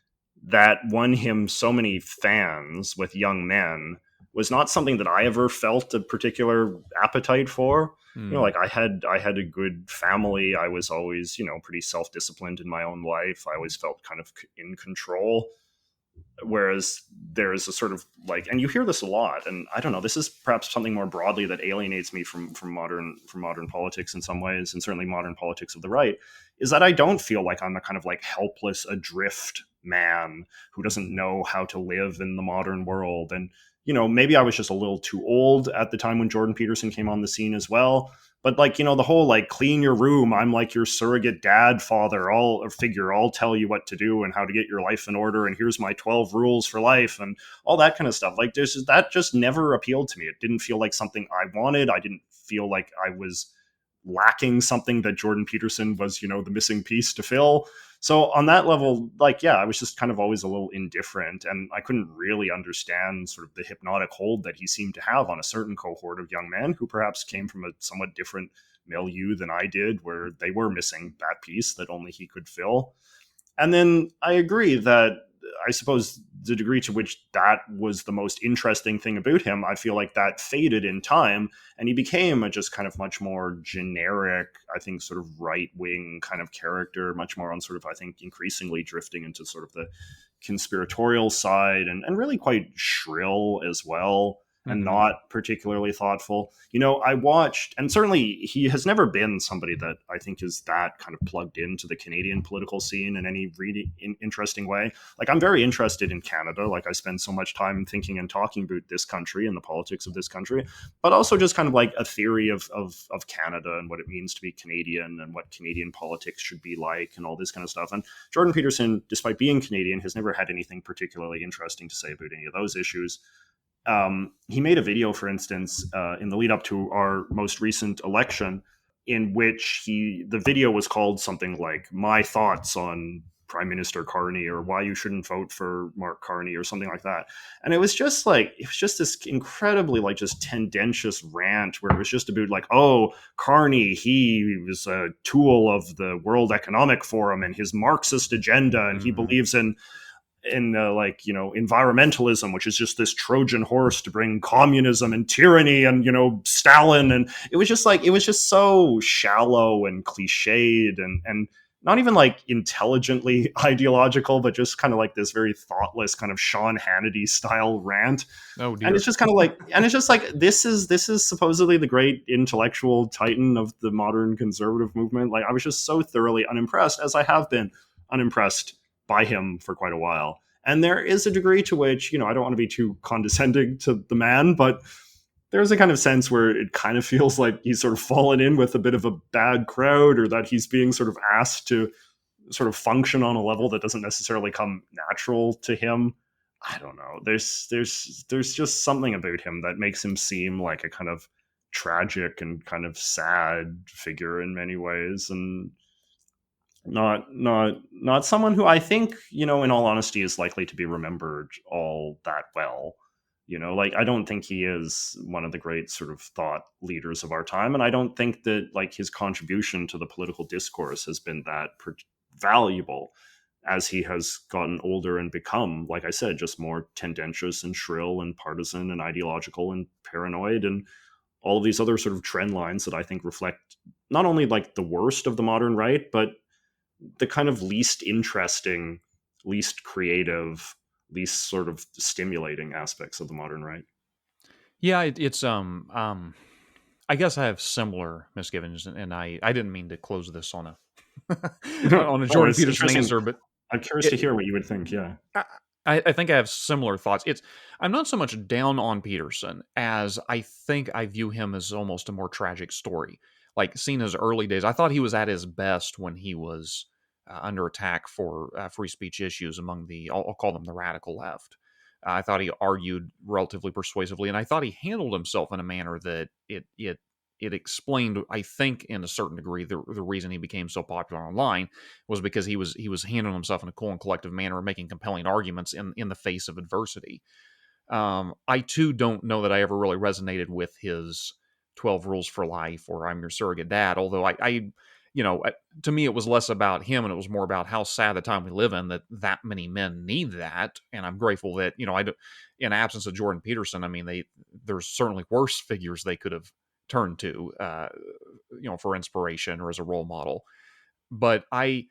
Speaker 4: that won him so many fans with young men was not something that I ever felt a particular appetite for. Like I had a good family. I was always, pretty self-disciplined in my own life. I always felt kind of in control. Whereas there's a sort of like, and you hear this a lot, and I don't know, this is perhaps something more broadly that alienates me from modern politics in some ways, and certainly modern politics of the right, is that I don't feel like I'm a kind of like helpless, adrift man who doesn't know how to live in the modern world. And maybe I was just a little too old at the time when Jordan Peterson came on the scene as well. But like, the whole like clean your room, I'm like your surrogate dad, father, I'll tell you what to do and how to get your life in order. And here's my 12 rules for life and all that kind of stuff. Like that just never appealed to me. It didn't feel like something I wanted. I didn't feel like I was lacking something that Jordan Peterson was, the missing piece to fill. So on that level, like, yeah, I was just kind of always a little indifferent, and I couldn't really understand sort of the hypnotic hold that he seemed to have on a certain cohort of young men who perhaps came from a somewhat different milieu than I did, where they were missing that piece that only he could fill. And then I agree that I suppose the degree to which that was the most interesting thing about him, I feel like that faded in time, and he became a just kind of much more generic, I think, sort of right-wing kind of character, much more on sort of, I think, increasingly drifting into sort of the conspiratorial side, and really quite shrill as well, and not particularly thoughtful. I watched, and certainly he has never been somebody that I think is that kind of plugged into the Canadian political scene in any really interesting way. Like, I'm very interested in Canada. Like, I spend so much time thinking and talking about this country and the politics of this country, but also just kind of like a theory of Canada and what it means to be Canadian and what Canadian politics should be like and all this kind of stuff. And Jordan Peterson, despite being Canadian, has never had anything particularly interesting to say about any of those issues. He made a video, for instance, in the lead up to our most recent election, in which the video was called something like "My Thoughts on Prime Minister Carney" or "Why You Shouldn't Vote for Mark Carney" or something like that. And it was just this incredibly just tendentious rant where it was just about oh, Carney, he was a tool of the World Economic Forum and his Marxist agenda, and he believes in environmentalism, which is just this Trojan horse to bring communism and tyranny and Stalin. And it was just so shallow and cliched and not even intelligently ideological, but just kind of this very thoughtless kind of Sean Hannity style rant.
Speaker 2: Oh dear.
Speaker 4: And it's just kind of this is supposedly the great intellectual titan of the modern conservative movement. I was just so thoroughly unimpressed, as I have been unimpressed by him for quite a while. And there is a degree to which, I don't want to be too condescending to the man, but there's a kind of sense where it kind of feels like he's sort of fallen in with a bit of a bad crowd, or that he's being sort of asked to sort of function on a level that doesn't necessarily come natural to him. I don't know. There's just something about him that makes him seem like a kind of tragic and kind of sad figure in many ways, and not someone who I think, in all honesty, is likely to be remembered all that well. I don't think he is one of the great sort of thought leaders of our time, and I don't think that his contribution to the political discourse has been that valuable as he has gotten older and become, like I said, just more tendentious and shrill and partisan and ideological and paranoid, and all of these other sort of trend lines that I think reflect not only the worst of the modern right, but the kind of least interesting, least creative, least sort of stimulating aspects of the modern right.
Speaker 2: Yeah, it's I guess I have similar misgivings, and I didn't mean to close this on a on a Jordan Peterson answer, but
Speaker 4: I'm curious to hear what you would think. Yeah,
Speaker 2: I think I have similar thoughts. I'm not so much down on Peterson as I think I view him as almost a more tragic story. Seeing his early days, I thought he was at his best when he was under attack for free speech issues among I'll call them the radical left. I thought he argued relatively persuasively, and I thought he handled himself in a manner that it explained, I think, in a certain degree, the reason he became so popular online was because he was handling himself in a cool and collective manner, making compelling arguments in the face of adversity. I too don't know that I ever really resonated with his 12 Rules for Life or I'm Your Surrogate Dad, although I to me, it was less about him and it was more about how sad the time we live in that many men need that. And I'm grateful that, in absence of Jordan Peterson, I mean, there's certainly worse figures they could have turned to, for inspiration or as a role model. But I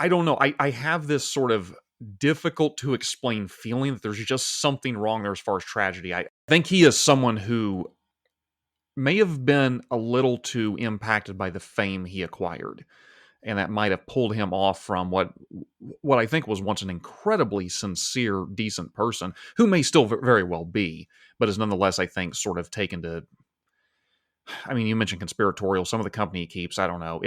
Speaker 2: don't know. I have this sort of difficult to explain feeling that there's just something wrong there as far as tragedy. I think he is someone who may have been a little too impacted by the fame he acquired, and that might have pulled him off from what I think was once an incredibly sincere, decent person, who may still very well be, but is nonetheless, I think, sort of taken to, I mean, you mentioned conspiratorial, some of the company he keeps, I don't know.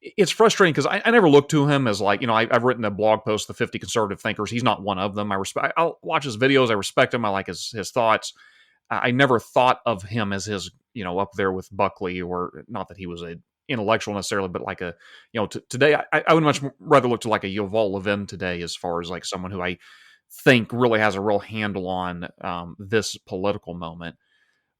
Speaker 2: It's frustrating because I never look to him as I've written a blog post, The 50 Conservative Thinkers. He's not one of them. I'll watch his videos. I respect him. I like his thoughts. I never thought of him as his, up there with Buckley, or not that he was an intellectual necessarily, but today I would much rather look to a Yuval Levin today as far as someone who I think really has a real handle on this political moment.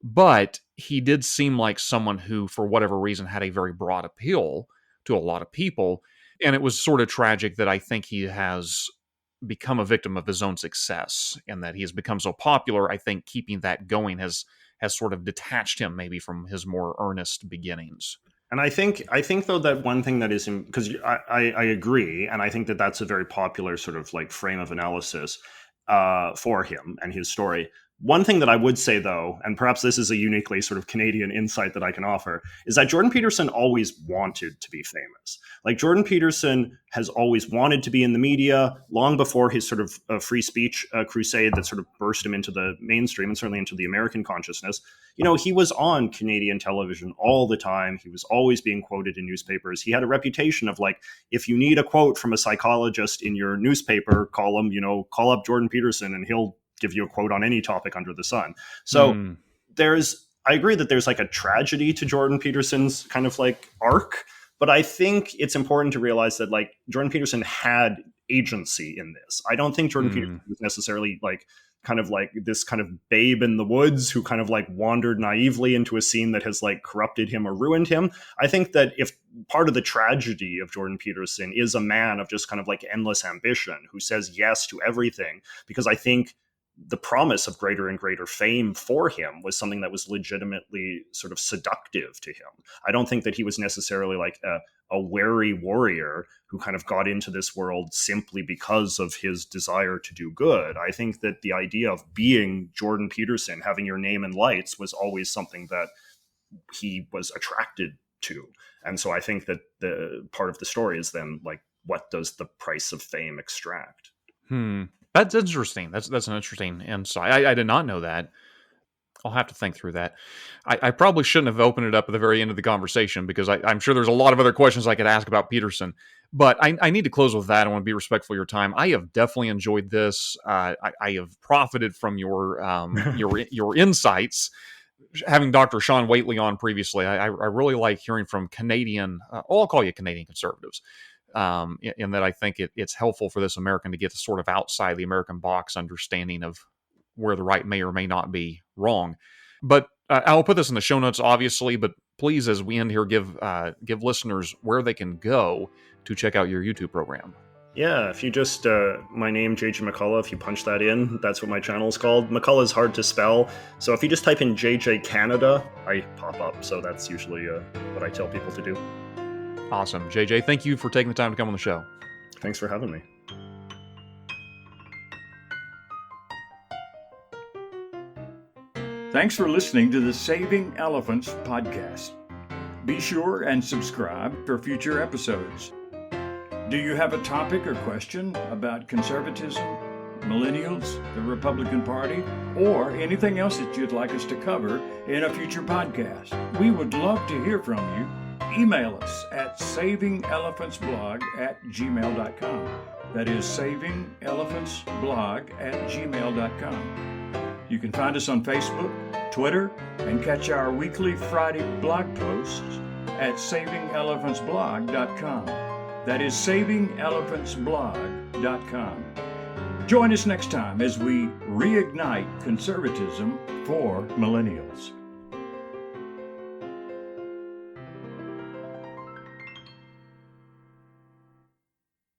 Speaker 2: But he did seem like someone who, for whatever reason, had a very broad appeal to a lot of people. And it was sort of tragic that I think he has become a victim of his own success, and that he has become so popular. I think keeping that going has sort of detached him maybe from his more earnest beginnings.
Speaker 4: And I think though that one thing that is, because I agree, and I think that that's a very popular sort of like frame of analysis for him and his story. One thing that I would say, though, and perhaps this is a uniquely sort of Canadian insight that I can offer, is that Jordan Peterson always wanted to be famous. Like, Jordan Peterson has always wanted to be in the media long before his sort of free speech crusade that sort of burst him into the mainstream and certainly into the American consciousness. You know, he was on Canadian television all the time. He was always being quoted in newspapers. He had a reputation of, like, if you need a quote from a psychologist in your newspaper column, you know, call up Jordan Peterson and he'll give you a quote on any topic under the sun. So I agree that there's like a tragedy to Jordan Peterson's kind of like arc, but I think it's important to realize that like Jordan Peterson had agency in this. I don't think Jordan Peterson was necessarily like kind of like this kind of babe in the woods who kind of like wandered naively into a scene that has like corrupted him or ruined him. I think that if part of the tragedy of Jordan Peterson is a man of just kind of like endless ambition who says yes to everything, because I think the promise of greater and greater fame for him was something that was legitimately sort of seductive to him. I don't think that he was necessarily like a wary warrior who kind of got into this world simply because of his desire to do good. I think that the idea of being Jordan Peterson, having your name in lights, was always something that he was attracted to. And so I think that the part of the story is then like, what does the price of fame extract?
Speaker 2: That's interesting. That's an interesting insight. I did not know that. I'll have to think through that. I probably shouldn't have opened it up at the very end of the conversation because I'm sure there's a lot of other questions I could ask about Peterson. But I need to close with that. I want to be respectful of your time. I have definitely enjoyed this. I have profited from your insights. Having Dr. Sean Whately on previously, I really like hearing from Canadian, I'll call you Canadian conservatives. In that I think it's helpful for this American to get sort of outside the American box understanding of where the right may or may not be wrong. But I'll put this in the show notes, obviously, but please, as we end here, give listeners where they can go to check out your YouTube program.
Speaker 4: Yeah, if you just, my name, JJ McCullough, if you punch that in, that's what my channel is called. McCullough is hard to spell, so if you just type in JJ Canada, I pop up. So that's usually what I tell people to do.
Speaker 2: Awesome. JJ, thank you for taking the time to come on the show.
Speaker 4: Thanks for having me.
Speaker 1: Thanks for listening to the Saving Elephants podcast. Be sure and subscribe for future episodes. Do you have a topic or question about conservatism, millennials, the Republican Party, or anything else that you'd like us to cover in a future podcast? We would love to hear from you. Email us at savingelefantsblog@gmail.com. That is savingelefantsblog@gmail.com. You can find us on Facebook, Twitter, and catch our weekly Friday blog posts at savingelefantsblog.com. That is savingelefantsblog.com. Join us next time as we reignite conservatism for millennials.